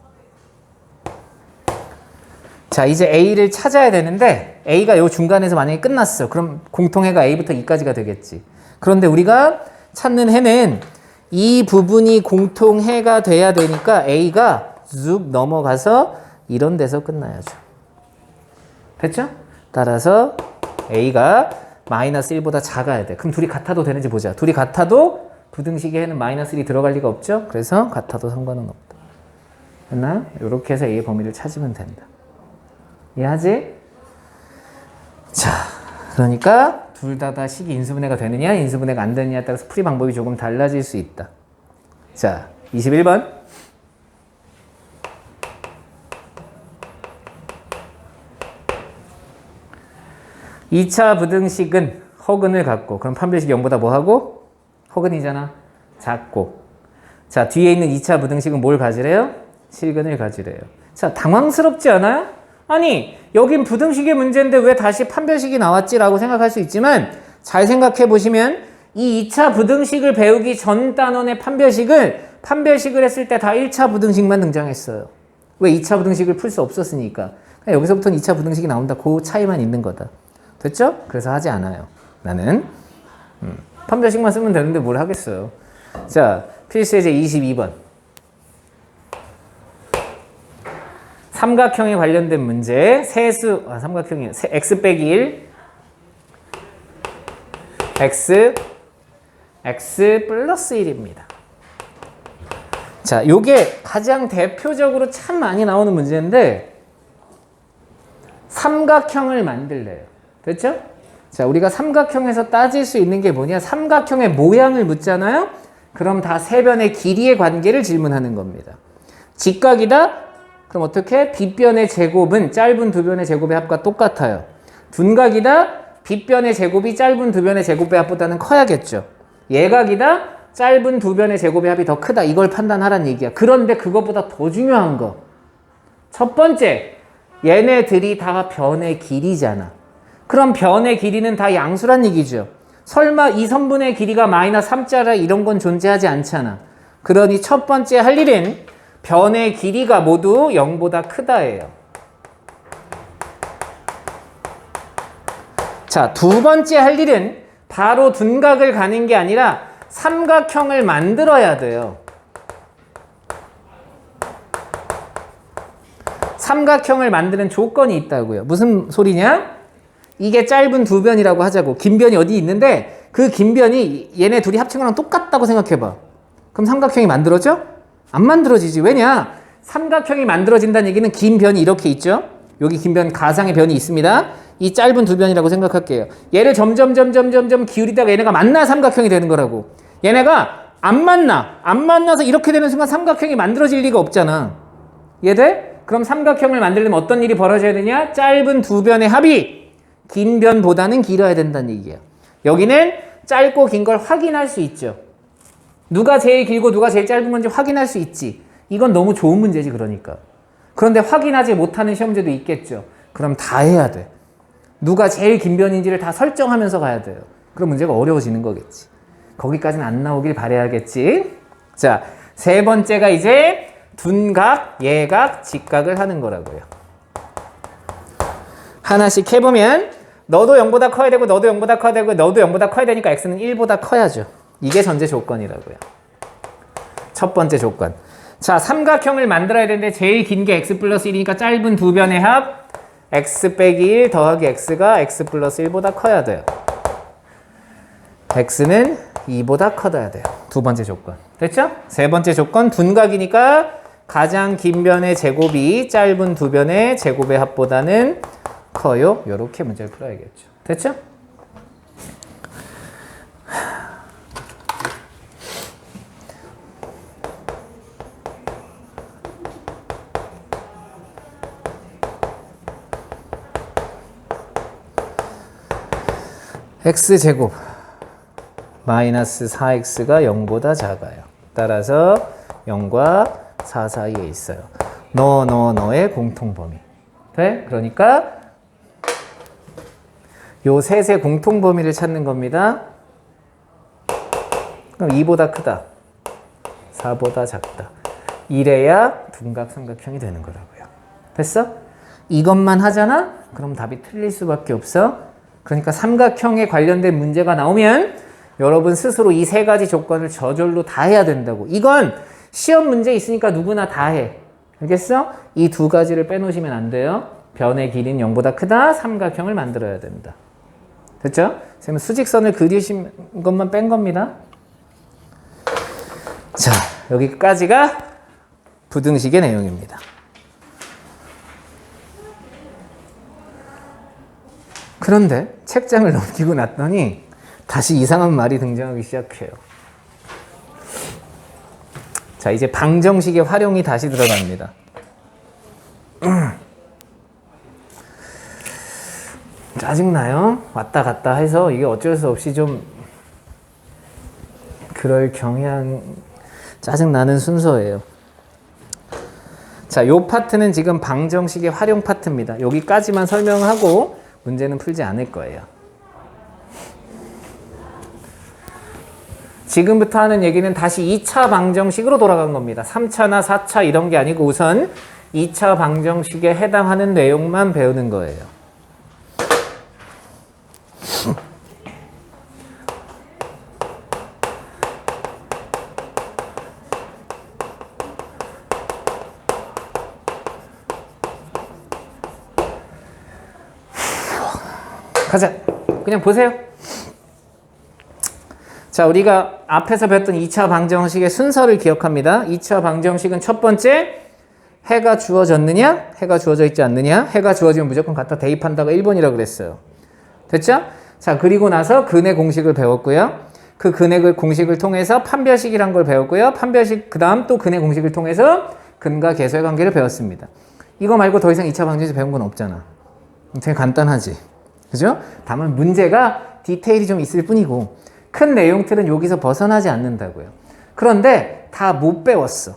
자, 이제 a를 찾아야 되는데 a가 요 중간에서 만약에 끝났어. 그럼 공통해가 a부터 2까지가 되겠지. 그런데 우리가 찾는 해는 이 부분이 공통해가 돼야 되니까 a가 쭉 넘어가서 이런 데서 끝나야죠. 됐죠? 따라서 a가 마이너스 1보다 작아야 돼. 그럼 둘이 같아도 되는지 보자. 둘이 같아도 부등식에 해는 마이너스 1이 들어갈 리가 없죠? 그래서 같아도 상관은 없다. 됐나? 이렇게 해서 a의 범위를 찾으면 된다. 이해하지? 자, 그러니까 둘 다 식이 인수분해가 되느냐 인수분해가 안 되느냐에 따라서 풀이 방법이 조금 달라질 수 있다. 자, 21번. 2차 부등식은 허근을 갖고, 그럼 판별식 0보다 뭐하고? 허근이잖아. 작고. 자, 뒤에 있는 2차 부등식은 뭘 가지래요? 실근을 가지래요. 자, 당황스럽지 않아요? 아니, 여긴 부등식의 문제인데 왜 다시 판별식이 나왔지라고 생각할 수 있지만 잘 생각해 보시면 이 2차 부등식을 배우기 전 단원의 판별식을 했을 때 다 1차 부등식만 등장했어요. 왜 2차 부등식을 풀 수 없었으니까. 여기서부터는 2차 부등식이 나온다. 그 차이만 있는 거다. 됐죠? 그래서 하지 않아요. 나는 판별식만 쓰면 되는데 뭘 하겠어요. 자, 필수예제 22번. 삼각형에 관련된 문제. 삼각형이 x 빼기 1 x 플러스 1입니다. 자, 요게 가장 대표적으로 참 많이 나오는 문제인데 삼각형을 만들래요. 됐죠? 자, 우리가 삼각형에서 따질 수 있는 게 뭐냐? 삼각형의 모양을 묻잖아요? 그럼 다 세 변의 길이의 관계를 질문하는 겁니다. 직각이다? 그럼 어떻게? 빗변의 제곱은 짧은 두 변의 제곱의 합과 똑같아요. 둔각이다? 빗변의 제곱이 짧은 두 변의 제곱의 합보다는 커야겠죠. 예각이다? 짧은 두 변의 제곱의 합이 더 크다. 이걸 판단하라는 얘기야. 그런데 그것보다 더 중요한 거. 첫 번째, 얘네들이 다 변의 길이잖아. 그럼 변의 길이는 다 양수란 얘기죠. 설마 이 선분의 길이가 마이너스 3자라 이런 건 존재하지 않잖아. 그러니 첫 번째 할 일은 변의 길이가 모두 0보다 크다예요. 자, 두 번째 할 일은 바로 둔각을 가는 게 아니라 삼각형을 만들어야 돼요. 삼각형을 만드는 조건이 있다고요. 무슨 소리냐? 이게 짧은 두 변이라고 하자고. 긴 변이 어디 있는데 그 긴 변이 얘네 둘이 합친 거랑 똑같다고 생각해봐. 그럼 삼각형이 만들어져? 안 만들어지지. 왜냐? 삼각형이 만들어진다는 얘기는 긴 변이 이렇게 있죠. 여기 긴 변, 가상의 변이 있습니다. 이 짧은 두 변이라고 생각할게요. 얘를 점점 기울이다가 얘네가 만나 삼각형이 되는 거라고. 얘네가 안 만나서 이렇게 되는 순간 삼각형이 만들어질 리가 없잖아. 이해돼? 그럼 삼각형을 만들려면 어떤 일이 벌어져야 되냐? 짧은 두 변의 합이 긴 변보다는 길어야 된다는 얘기야. 여기는 짧고 긴 걸 확인할 수 있죠. 누가 제일 길고 누가 제일 짧은 건지 확인할 수 있지. 이건 너무 좋은 문제지, 그러니까. 그런데 확인하지 못하는 시험제도 있겠죠. 그럼 다 해야 돼. 누가 제일 긴 변인지를 다 설정하면서 가야 돼요. 그럼 문제가 어려워지는 거겠지. 거기까지는 안 나오길 바라야겠지. 자, 세 번째가 이제 둔각, 예각, 직각을 하는 거라고요. 하나씩 해보면 너도 0보다 커야 되고 너도 0보다 커야 되고 너도 0보다 커야 되니까 x는 1보다 커야죠. 이게 전제 조건이라고요. 첫 번째 조건. 자, 삼각형을 만들어야 되는데 제일 긴 게 x 플러스 1이니까 짧은 두 변의 합 x 빼기 1 더하기 x가 x 플러스 1보다 커야 돼요. x는 2보다 커야 돼요. 두 번째 조건. 됐죠? 세 번째 조건 둔각이니까 가장 긴 변의 제곱이 짧은 두 변의 제곱의 합보다는 커요. 이렇게 문제를 풀어야겠죠. 됐죠? x제곱 마이너스 4x가 0보다 작아요. 따라서 0과 4 사이에 있어요. 너의 공통범위. 돼? 그러니까 요 셋의 공통범위를 찾는 겁니다. 그럼 2보다 크다. 4보다 작다. 이래야 둔각 삼각형이 되는 거라고요. 됐어? 이것만 하잖아? 그럼 답이 틀릴 수밖에 없어. 그러니까 삼각형에 관련된 문제가 나오면 여러분 스스로 이 세 가지 조건을 저절로 다 해야 된다고. 이건 시험 문제 있으니까 누구나 다 해. 알겠어? 이 두 가지를 빼놓으시면 안 돼요. 변의 길이는 0보다 크다. 삼각형을 만들어야 된다. 됐죠? 선생님 수직선을 그리신 것만 뺀 겁니다. 자, 여기까지가 부등식의 내용입니다. 그런데 책장을 넘기고 났더니 다시 이상한 말이 등장하기 시작해요. 자, 이제 방정식의 활용이 다시 들어갑니다. 짜증나요? 왔다 갔다 해서 이게 어쩔 수 없이 좀 그럴 경향, 짜증나는 순서예요. 자, 요 파트는 지금 방정식의 활용 파트입니다. 여기까지만 설명하고 문제는 풀지 않을 거예요. 지금부터 하는 얘기는 다시 2차 방정식으로 돌아간 겁니다. 3차나 4차 이런 게 아니고 우선 2차 방정식에 해당하는 내용만 배우는 거예요. 가자. 그냥 보세요. 자, 우리가 앞에서 배웠던 2차 방정식의 순서를 기억합니다. 2차 방정식은 첫 번째, 해가 주어졌느냐? 해가 주어져 있지 않느냐? 해가 주어지면 무조건 갖다 대입한다가 1번이라고 그랬어요. 됐죠? 자, 그리고 나서 근의 공식을 배웠고요. 그 근의 공식을 통해서 판별식이란 걸 배웠고요. 판별식, 그 다음 또 근의 공식을 통해서 근과 계수의 관계를 배웠습니다. 이거 말고 더 이상 2차 방정식 배운 건 없잖아. 되게 간단하지. 그죠? 다만 문제가 디테일이 좀 있을 뿐이고 큰 내용틀은 여기서 벗어나지 않는다고요. 그런데 다 못 배웠어.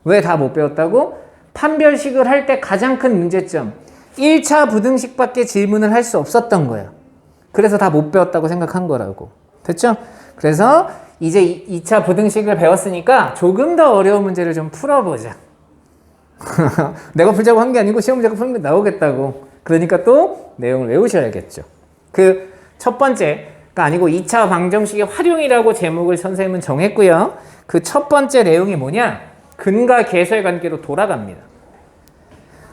왜 다 못 배웠다고? 판별식을 할 때 가장 큰 문제점, 1차 부등식밖에 질문을 할 수 없었던 거야. 그래서 다 못 배웠다고 생각한 거라고. 됐죠? 그래서 이제 2차 부등식을 배웠으니까 조금 더 어려운 문제를 좀 풀어보자. 내가 풀자고 한 게 아니고 시험 문제가 풀면 나오겠다고. 그러니까 또 내용을 외우셔야겠죠. 그 첫 번째가 아니고 2차 방정식의 활용이라고 제목을 선생님은 정했고요. 그 첫 번째 내용이 뭐냐? 근과 계수의 관계로 돌아갑니다.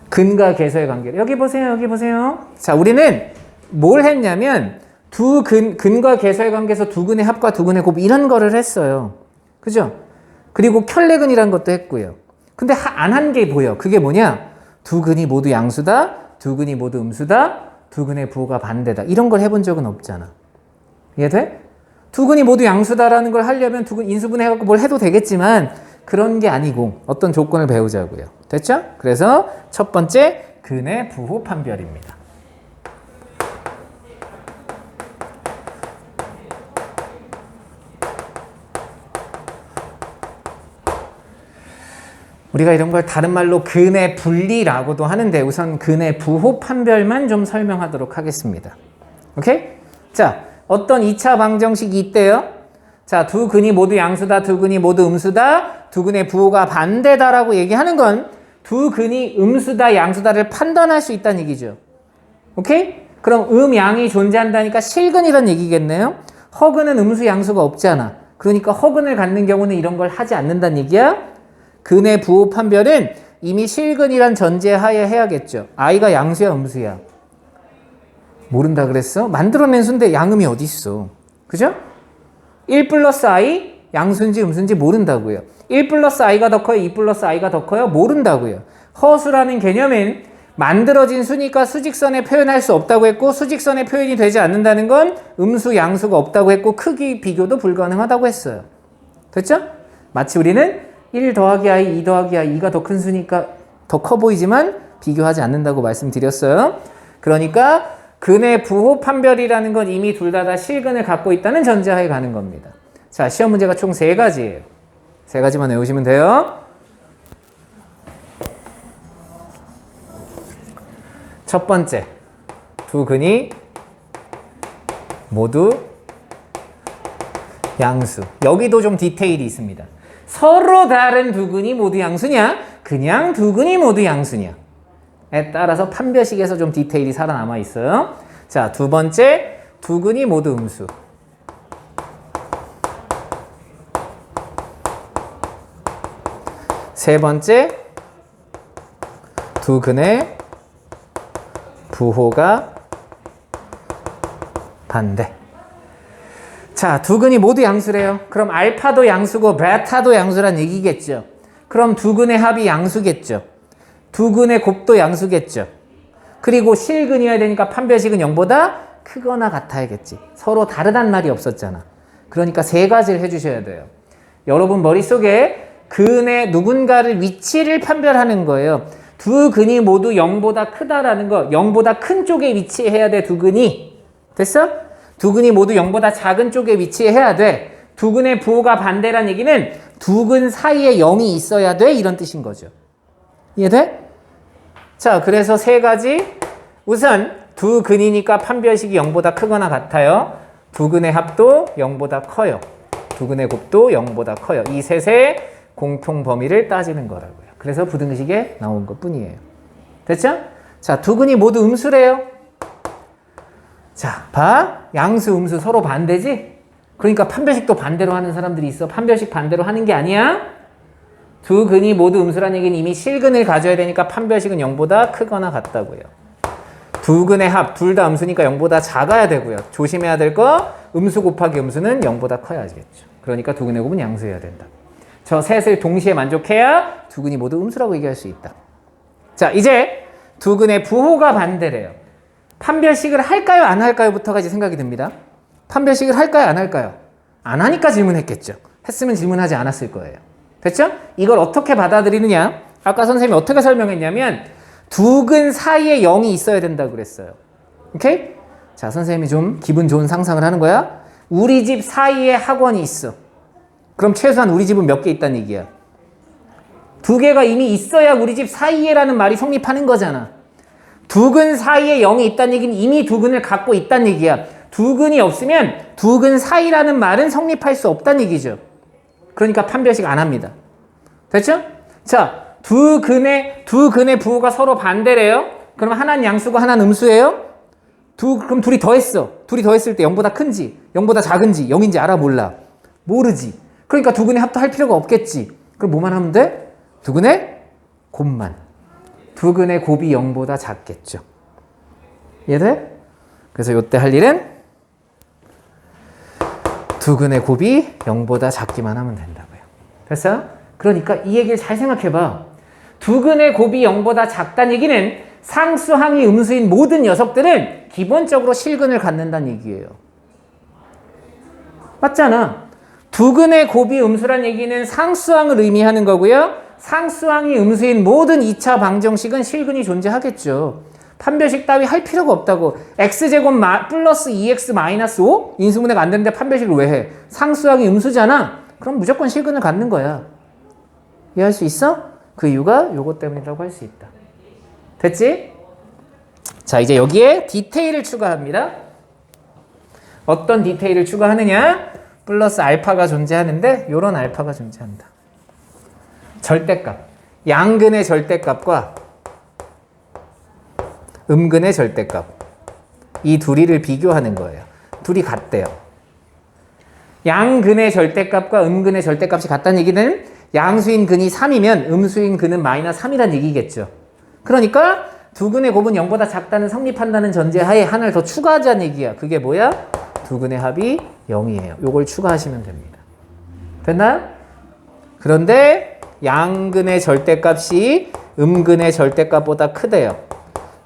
근과 계수의 관계로. 여기 보세요. 여기 보세요. 자, 우리는 뭘 했냐면 근과 계수의 관계에서 두 근의 합과 두 근의 곱 이런 거를 했어요. 그죠? 그리고 켤레근이란 것도 했고요. 근데 안 한 게 보여. 그게 뭐냐? 두 근이 모두 양수다. 두 근이 모두 음수다. 두 근의 부호가 반대다. 이런 걸 해본 적은 없잖아. 이해돼? 두 근이 모두 양수다라는 걸 하려면 두 근 인수분해해갖고 뭘 해도 되겠지만 그런 게 아니고 어떤 조건을 배우자고요. 됐죠? 그래서 첫 번째 근의 부호 판별입니다. 우리가 이런 걸 다른 말로 근의 분리라고도 하는데 우선 근의 부호 판별만 좀 설명하도록 하겠습니다. 오케이? 자, 어떤 2차 방정식이 있대요. 자, 두 근이 모두 양수다, 두 근이 모두 음수다, 두 근의 부호가 반대다라고 얘기하는 건 두 근이 음수다, 양수다를 판단할 수 있다는 얘기죠. 오케이? 그럼 양이 존재한다니까 실근이란 얘기겠네요. 허근은 음수, 양수가 없잖아. 그러니까 허근을 갖는 경우는 이런 걸 하지 않는다는 얘기야. 근의 부호 판별은 이미 실근이란 전제하에 해야겠죠. i가 양수야, 음수야? 모른다 그랬어? 만들어낸 수인데 양음이 어디 있어? 그죠? 1 플러스 i 양수인지 음수인지 모른다고요. 1 플러스 i가 더 커요? 2 플러스 i가 더 커요? 모른다고요. 허수라는 개념은 만들어진 수니까 수직선에 표현할 수 없다고 했고 수직선에 표현이 되지 않는다는 건 음수, 양수가 없다고 했고 크기 비교도 불가능하다고 했어요. 됐죠? 마치 우리는 1 더하기 i, 2 더하기 i, 2가 더 큰 수니까 더 커 보이지만 비교하지 않는다고 말씀드렸어요. 그러니까 근의 부호 판별이라는 건 이미 둘 다 실근을 갖고 있다는 전제하에 가는 겁니다. 자, 시험 문제가 총 3가지예요. 3가지만 외우시면 돼요. 첫 번째, 두 근이 모두 양수. 여기도 좀 디테일이 있습니다. 서로 다른 두 근이 모두 양수냐? 그냥 두 근이 모두 양수냐? 에 따라서 판별식에서 좀 디테일이 살아남아 있어요. 자, 두 번째, 두 근이 모두 음수. 세 번째, 두 근의 부호가 반대. 자, 두 근이 모두 양수래요. 그럼 알파도 양수고 베타도 양수란 얘기겠죠. 그럼 두 근의 합이 양수겠죠. 두 근의 곱도 양수겠죠. 그리고 실근이어야 되니까 판별식은 0보다 크거나 같아야겠지. 서로 다르단 말이 없었잖아. 그러니까 3가지를 해주셔야 돼요. 여러분 머릿속에 근의 누군가를 위치를 판별하는 거예요. 두 근이 모두 0보다 크다라는 거, 0보다 큰 쪽에 위치해야 돼, 두 근이. 됐어? 두 근이 모두 0보다 작은 쪽에 위치해야 돼. 두 근의 부호가 반대란 얘기는 두 근 사이에 0이 있어야 돼, 이런 뜻인 거죠. 이해돼? 자, 그래서 3가지. 우선 두 근이니까 판별식이 0보다 크거나 같아요. 두 근의 합도 0보다 커요. 두 근의 곱도 0보다 커요. 이 셋의 공통 범위를 따지는 거라고요. 그래서 부등식에 나온 것 뿐이에요. 됐죠? 자, 두 근이 모두 음수래요. 자, 봐. 양수, 음수 서로 반대지? 그러니까 판별식도 반대로 하는 사람들이 있어. 판별식 반대로 하는 게 아니야. 두 근이 모두 음수란 얘기는 이미 실근을 가져야 되니까 판별식은 0보다 크거나 같다고요. 두 근의 합, 둘 다 음수니까 0보다 작아야 되고요. 조심해야 될 거, 음수 곱하기 음수는 0보다 커야겠죠. 그러니까 두 근의 곱은 양수해야 된다. 저 셋을 동시에 만족해야 두 근이 모두 음수라고 얘기할 수 있다. 자, 이제 두 근의 부호가 반대래요. 판별식을 할까요, 안 할까요?부터가 이제 생각이 듭니다. 판별식을 할까요, 안 할까요? 안 하니까 질문했겠죠. 했으면 질문하지 않았을 거예요. 됐죠? 이걸 어떻게 받아들이느냐? 아까 선생님이 어떻게 설명했냐면 두 근 사이에 0이 있어야 된다고 그랬어요. 오케이? 자, 선생님이 좀 기분 좋은 상상을 하는 거야. 우리 집 사이에 학원이 있어. 그럼 최소한 우리 집은 몇 개 있다는 얘기야. 두 개가 이미 있어야 우리 집 사이에라는 말이 성립하는 거잖아. 두 근 사이에 0이 있다는 얘기는 이미 두 근을 갖고 있다는 얘기야. 두 근이 없으면 두 근 사이라는 말은 성립할 수 없다는 얘기죠. 그러니까 판별식 안 합니다. 됐죠? 자, 두 근의 부호가 서로 반대래요. 그럼 하나는 양수고 하나는 음수예요. 그럼 둘이 더했어. 둘이 더했을 때 0보다 큰지 0보다 작은지 0인지 알아 몰라? 모르지. 그러니까 두 근의 합도 할 필요가 없겠지. 그럼 뭐만 하면 돼? 두 근의 곱만. 두 근의 곱이 0보다 작겠죠. 이해돼? 그래서 이때 할 일은 두 근의 곱이 0보다 작기만 하면 된다고요. 됐어요? 그러니까 이 얘기를 잘 생각해봐. 두 근의 곱이 0보다 작다는 얘기는 상수, 항이, 음수인 모든 녀석들은 기본적으로 실근을 갖는다는 얘기예요. 맞잖아. 두 근의 곱이 음수란 얘기는 상수항을 의미하는 거고요. 상수항이 음수인 모든 2차 방정식은 실근이 존재하겠죠. 판별식 따위 할 필요가 없다고. x제곱 플러스 2x 마이너스 5? 인수분해가 안 되는데 판별식을 왜 해? 상수항이 음수잖아. 그럼 무조건 실근을 갖는 거야. 이해할 수 있어? 그 이유가 요것 때문이라고 할 수 있다. 됐지? 자, 이제 여기에 디테일을 추가합니다. 어떤 디테일을 추가하느냐? 플러스 알파가 존재하는데 요런 알파가 존재한다. 절대값. 양근의 절대값과 음근의 절대값. 이 둘이를 비교하는 거예요. 둘이 같대요. 양근의 절대값과 음근의 절대값이 같다는 얘기는 양수인 근이 3이면 음수인 근은 마이너스 3이라는 얘기겠죠. 그러니까 두 근의 곱은 0보다 작다는 성립한다는 전제하에 하나를 더 추가하자는 얘기야. 그게 뭐야? 두 근의 합이 0이에요. 요걸 추가하시면 됩니다. 됐나요? 그런데 양근의 절대값이 음근의 절대값보다 크대요.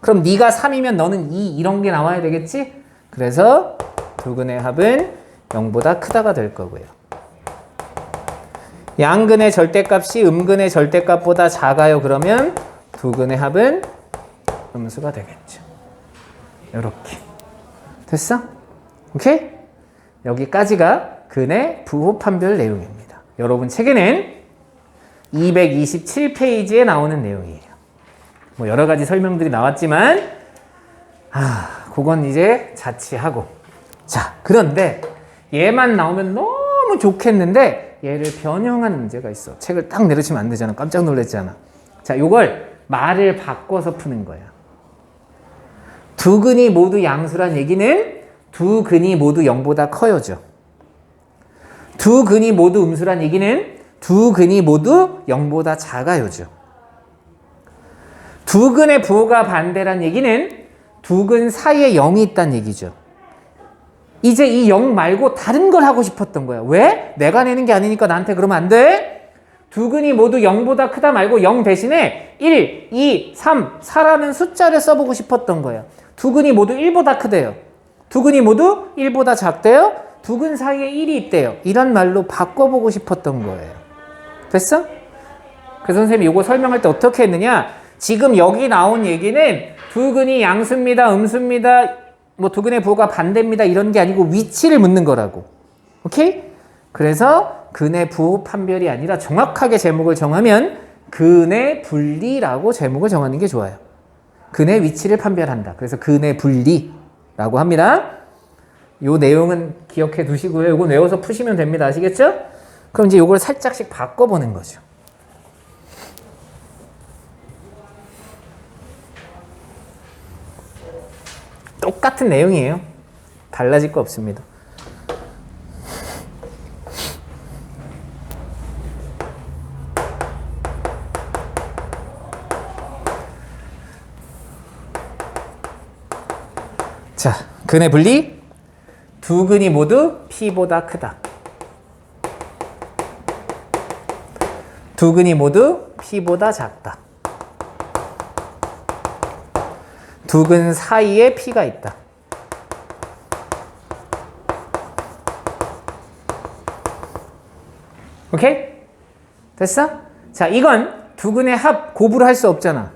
그럼 네가 3이면 너는 2 이런 게 나와야 되겠지? 그래서 두 근의 합은 0보다 크다가 될 거고요. 양근의 절대값이 음근의 절대값보다 작아요. 그러면 두 근의 합은 음수가 되겠죠. 이렇게. 됐어? 오케이? 여기까지가 근의 부호 판별 내용입니다. 여러분 책에는 227페이지에 나오는 내용이에요. 뭐 여러 가지 설명들이 나왔지만 그건 이제 자취하고. 자, 그런데 얘만 나오면 너무 좋겠는데 얘를 변형한 문제가 있어. 책을 딱 내려치면 안 되잖아. 깜짝 놀랐잖아. 자, 요걸 말을 바꿔서 푸는 거야. 두 근이 모두 양수란 얘기는 두 근이 모두 0보다 커요죠. 두 근이 모두 음수란 얘기는 두 근이 모두 0보다 작아요죠. 두 근의 부호가 반대란 얘기는 두 근 사이에 0이 있다는 얘기죠. 이제 이 0 말고 다른 걸 하고 싶었던 거야. 왜? 내가 내는 게 아니니까 나한테 그러면 안 돼? 두 근이 모두 0보다 크다 말고 0 대신에 1, 2, 3, 4라는 숫자를 써보고 싶었던 거야. 두 근이 모두 1보다 크대요. 두 근이 모두 1보다 작대요. 두 근 사이에 1이 있대요. 이런 말로 바꿔보고 싶었던 거예요. 됐어? 그래서 선생님이 이거 설명할 때 어떻게 했느냐? 지금 여기 나온 얘기는 두 근이 양수입니다, 음수입니다, 뭐 두 근의 부호가 반대입니다 이런 게 아니고 위치를 묻는 거라고. 오케이? 그래서 근의 부호 판별이 아니라 정확하게 제목을 정하면 근의 분리라고 제목을 정하는 게 좋아요. 근의 위치를 판별한다. 그래서 근의 분리라고 합니다. 요 내용은 기억해 두시고요. 요거 외워서 푸시면 됩니다. 아시겠죠? 그럼 이제 요걸 살짝씩 바꿔보는 거죠. 똑같은 내용이에요. 달라질 거 없습니다. 자, 근의 분리. 두 근이 모두 P보다 크다. 두 근이 모두 P보다 작다. 두 근 사이에 P가 있다. 오케이? 됐어? 자, 이건 두 근의 합 고부를 할 수 없잖아.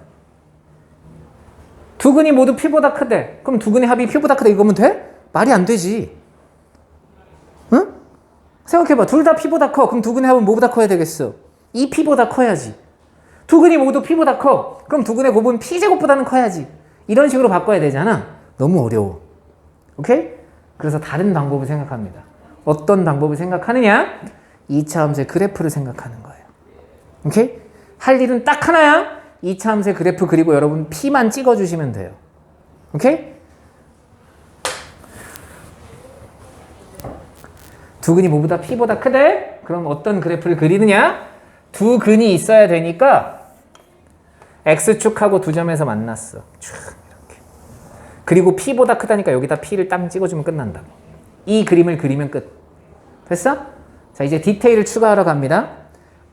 두 근이 모두 P보다 크대. 그럼 두 근의 합이 P보다 크다 이거면 돼? 말이 안 되지. 응? 생각해봐. 둘 다 P보다 커. 그럼 두 근의 합은 뭐보다 커야 되겠어? 이 P보다 커야지. 두 근이 모두 P보다 커. 그럼 두 근의 곱은 P제곱보다는 커야지. 이런 식으로 바꿔야 되잖아. 너무 어려워. 오케이? 그래서 다른 방법을 생각합니다. 어떤 방법을 생각하느냐? 2차 함수의 그래프를 생각하는 거예요. 오케이? 할 일은 딱 하나야. 2차 함수의 그래프 그리고 여러분 P만 찍어주시면 돼요. 오케이? 두 근이 뭐보다 P보다 크대? 그럼 어떤 그래프를 그리느냐? 두 근이 있어야 되니까 X축하고 두 점에서 만났어. 쭉 이렇게. 그리고 P보다 크다니까 여기다 P를 딱 찍어주면 끝난다고. 이 그림을 그리면 끝. 됐어? 자, 이제 디테일을 추가하러 갑니다.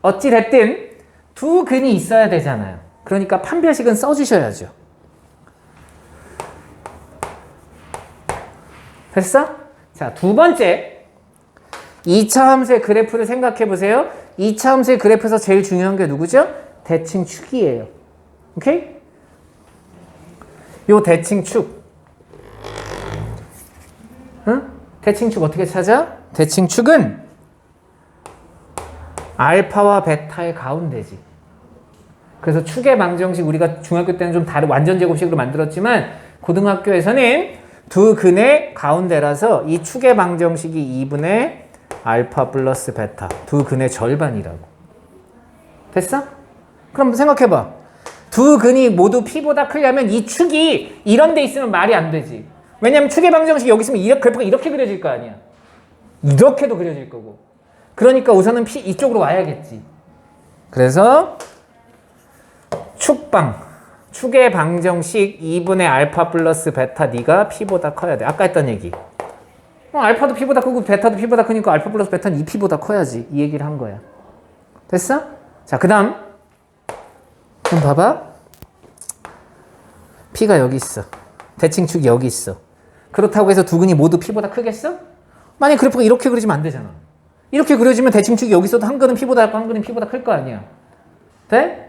어찌됐든 두 근이 있어야 되잖아요. 그러니까 판별식은 써주셔야죠. 됐어? 자, 두 번째 2차 함수의 그래프를 생각해 보세요. 2차 함수의 그래프에서 제일 중요한 게 누구죠? 대칭축이에요. 오케이? 요 대칭축. 응? 대칭축 어떻게 찾아? 대칭축은 알파와 베타의 가운데지. 그래서 축의 방정식 우리가 중학교 때는 좀 다른 완전 제곱식으로 만들었지만 고등학교에서는 두 근의 가운데라서 이 축의 방정식이 2분의 알파 플러스 베타. 두 근의 절반이라고. 됐어? 그럼 생각해봐. 두 근이 모두 P보다 크려면 이 축이 이런 데 있으면 말이 안 되지. 왜냐면 축의 방정식이 여기 있으면 그래프가 이렇게 그려질 거 아니야. 이렇게도 그려질 거고. 그러니까 우선은 P 이쪽으로 와야겠지. 그래서 축의 방정식 2분의 알파 플러스 베타 네가 P보다 커야 돼. 아까 했던 얘기. 알파도 P보다 크고 베타도 P보다 크니까 알파 플러스 베타는 2P보다 커야지. 이 얘기를 한 거야. 됐어? 자, 그 다음 그럼 봐봐. P가 여기 있어. 대칭축이 여기 있어. 그렇다고 해서 두 근이 모두 P보다 크겠어? 만약 그래프가 이렇게 그려지면 안 되잖아. 이렇게 그려지면 대칭축이 여기 있어도 한 근은 P보다 작고 한 근은 P보다 클 거 아니야. 돼?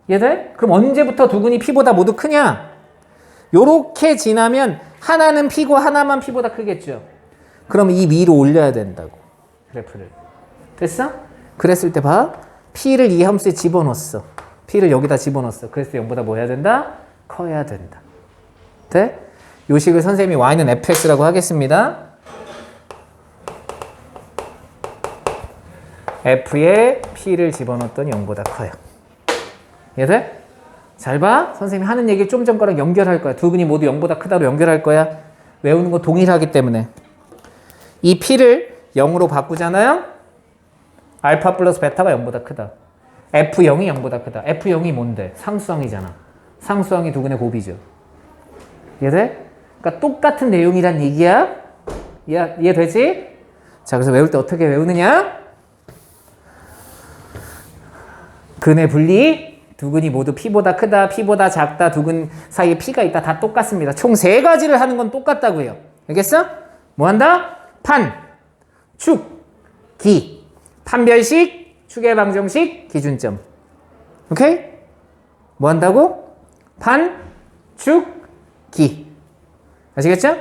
이해돼? 그럼 언제부터 두 근이 P보다 모두 크냐? 요렇게 지나면 하나는 P고 하나만 P보다 크겠죠. 그럼 이 위로 올려야 된다고. 그래프를. 됐어? 그랬을 때 봐. P를 이 함수에 집어넣었어. P를 여기다 집어넣었어. 그래서 0보다 뭐 해야 된다? 커야 된다. 돼? 요 식을 선생님이 y는 fx라고 하겠습니다. f에 P를 집어넣었더니 0보다 커요. 이해돼? 잘 봐. 선생님이 하는 얘기를 좀 전 거랑 연결할 거야. 두 근이 모두 0보다 크다로 연결할 거야. 외우는 거 동일하기 때문에. 이 P를 0으로 바꾸잖아요. 알파 플러스 베타가 0보다 크다. F0이 0보다 크다. F0이 뭔데? 상수항이잖아. 상수항이 두 근의 곱이죠. 이해돼? 그러니까 똑같은 내용이란 얘기야. 이해되지? 자, 그래서 외울 때 어떻게 외우느냐? 근의 분리, 두 근이 모두 P보다 크다, P보다 작다, 두 근 사이에 P가 있다. 다 똑같습니다. 총 세 가지를 하는 건 똑같다고요. 알겠어? 뭐 한다? 판, 축, 기. 판별식, 축의 방정식, 기준점. 오케이? 뭐 한다고? 판, 축, 기. 아시겠죠?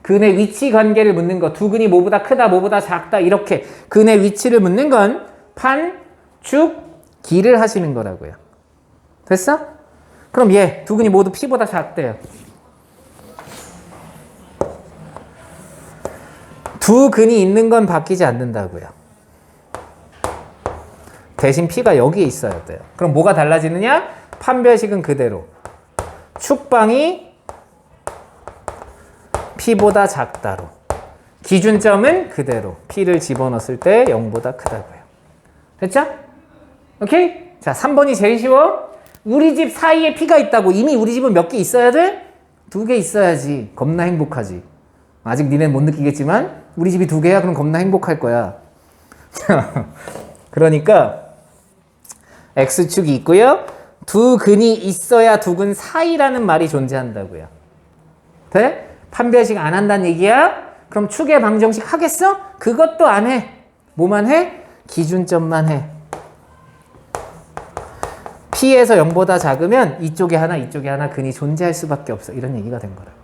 근의 위치 관계를 묻는 거. 두 근이 뭐보다 크다, 뭐보다 작다 이렇게 근의 위치를 묻는 건 판, 축, 기를 하시는 거라고요. 됐어? 그럼 얘 두 근이 모두 P보다 작대요. 두 근이 있는 건 바뀌지 않는다고요. 대신 P가 여기에 있어야 돼요. 그럼 뭐가 달라지느냐? 판별식은 그대로. 축방이 P보다 작다로. 기준점은 그대로. P를 집어넣었을 때 0보다 크다고요. 됐죠? 오케이? 자, 3번이 제일 쉬워. 우리 집 사이에 P가 있다고. 이미 우리 집은 몇 개 있어야 돼? 2개 있어야지 겁나 행복하지. 아직 니네는 못 느끼겠지만 우리 집이 2개야 그럼 겁나 행복할 거야. 그러니까 X축이 있고요. 두 근이 있어야 두 근 사이라는 말이 존재한다고요. 돼? 판별식 안 한다는 얘기야? 그럼 축의 방정식 하겠어? 그것도 안 해. 뭐만 해? 기준점만 해. P에서 0보다 작으면 이쪽에 하나 이쪽에 하나 근이 존재할 수밖에 없어. 이런 얘기가 된 거라고요.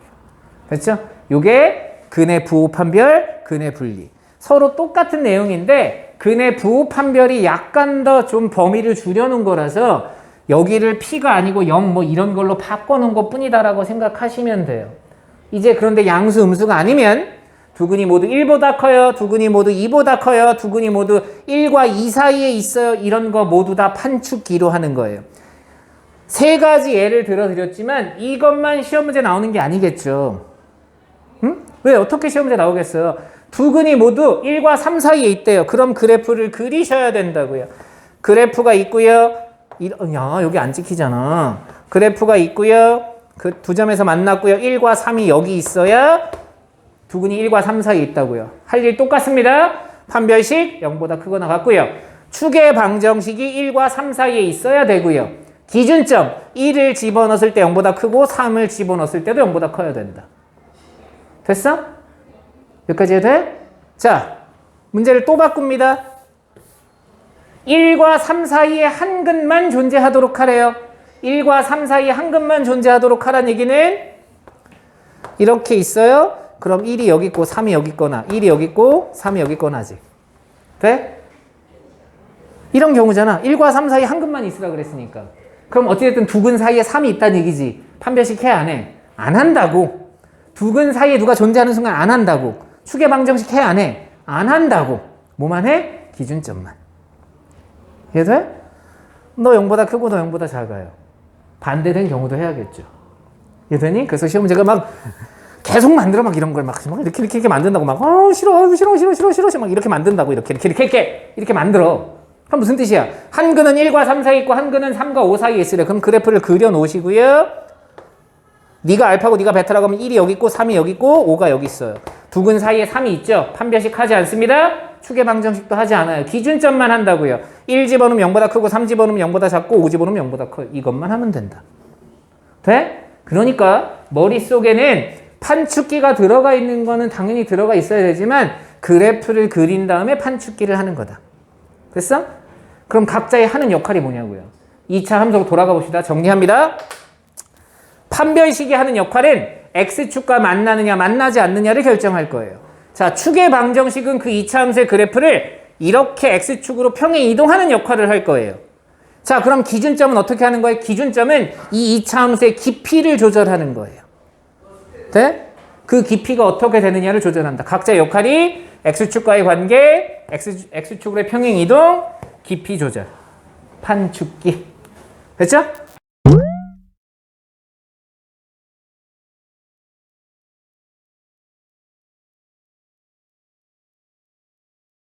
됐죠? 요게 근의 부호 판별, 근의 분리. 서로 똑같은 내용인데 근의 부호 판별이 약간 더 좀 범위를 줄여놓은 거라서 여기를 P가 아니고 0 뭐 이런 걸로 바꿔놓은 것 뿐이다라고 생각하시면 돼요. 이제 그런데 양수 음수가 아니면 두 근이 모두 1보다 커요. 두 근이 모두 2보다 커요. 두 근이 모두 1과 2 사이에 있어요. 이런 거 모두 다 판축기로 하는 거예요. 세 가지 예를 들어드렸지만 이것만 시험 문제 나오는 게 아니겠죠. 응? 왜 어떻게 시험 문제 나오겠어요? 두 근이 모두 1과 3 사이에 있대요. 그럼 그래프를 그리셔야 된다고요. 그래프가 있고요. 야, 여기 안 찍히잖아. 그래프가 있고요. 그 두 점에서 만났고요. 1과 3이 여기 있어야 두 근이 1과 3 사이에 있다고요. 할 일 똑같습니다. 판별식 0보다 크거나 같고요. 축의 방정식이 1과 3 사이에 있어야 되고요. 기준점 1을 집어넣었을 때 0보다 크고 3을 집어넣었을 때도 0보다 커야 된다. 됐어? 여기까지 해도 돼? 자, 문제를 또 바꿉니다. 1과 3 사이에 한 근만 존재하도록 하래요. 1과 3 사이에 한 근만 존재하도록 하라는 얘기는 이렇게 있어요. 그럼 1이 여기 있고 3이 여기 있거나 1이 여기 있고 3이 여기 있거나 하지. 돼? 이런 경우잖아. 1과 3 사이에 한 근만 있으라 그랬으니까. 그럼 어찌됐든 두 근 사이에 3이 있다는 얘기지. 판별식 해 안 해? 안 한다고. 두 근 사이에 누가 존재하는 순간 안 한다고. 축의 방정식 해 안 해? 안 한다고. 뭐만 해? 기준점만. 이해돼? 너 0보다 크고 너 0보다 작아요. 반대된 경우도 해야겠죠. 이해되니? 그래서 시험 문제가 막 계속 만들어 막 이런 걸 막 이렇게 만든다고 막 싫어 막 이렇게 만든다고 이렇게 만들어. 그럼 무슨 뜻이야? 한 근은 1과 3 사이에 있고 한 근은 3과 5 사이에 있으래. 그럼 그래프를 그려 놓으시고요. 네가 알파고 네가 베타라고 하면 1이 여기 있고 3이 여기 있고 5가 여기 있어요. 두 근 사이에 3이 있죠. 판별식 하지 않습니다. 축의 방정식도 하지 않아요. 기준점만 한다고요. 1 집어넣으면 0보다 크고 3 집어넣으면 0보다 작고 5 집어넣으면 0보다 커요. 이것만 하면 된다. 돼? 그러니까 머릿속에는 판축기가 들어가 있는 거는 당연히 들어가 있어야 되지만 그래프를 그린 다음에 판축기를 하는 거다. 됐어? 그럼 각자의 하는 역할이 뭐냐고요. 2차 함수로 돌아가 봅시다. 정리합니다. 판별식이 하는 역할은 X축과 만나느냐 만나지 않느냐를 결정할 거예요. 자, 축의 방정식은 그 2차 함수의 그래프를 이렇게 X축으로 평행 이동하는 역할을 할 거예요. 자, 그럼 기준점은 어떻게 하는 거예요? 기준점은 이 2차 함수의 깊이를 조절하는 거예요. 돼? 그 깊이가 어떻게 되느냐를 조절한다. 각자의 역할이 X축과의 관계, X축으로의 평행 이동, 깊이 조절. 판축기. 됐죠?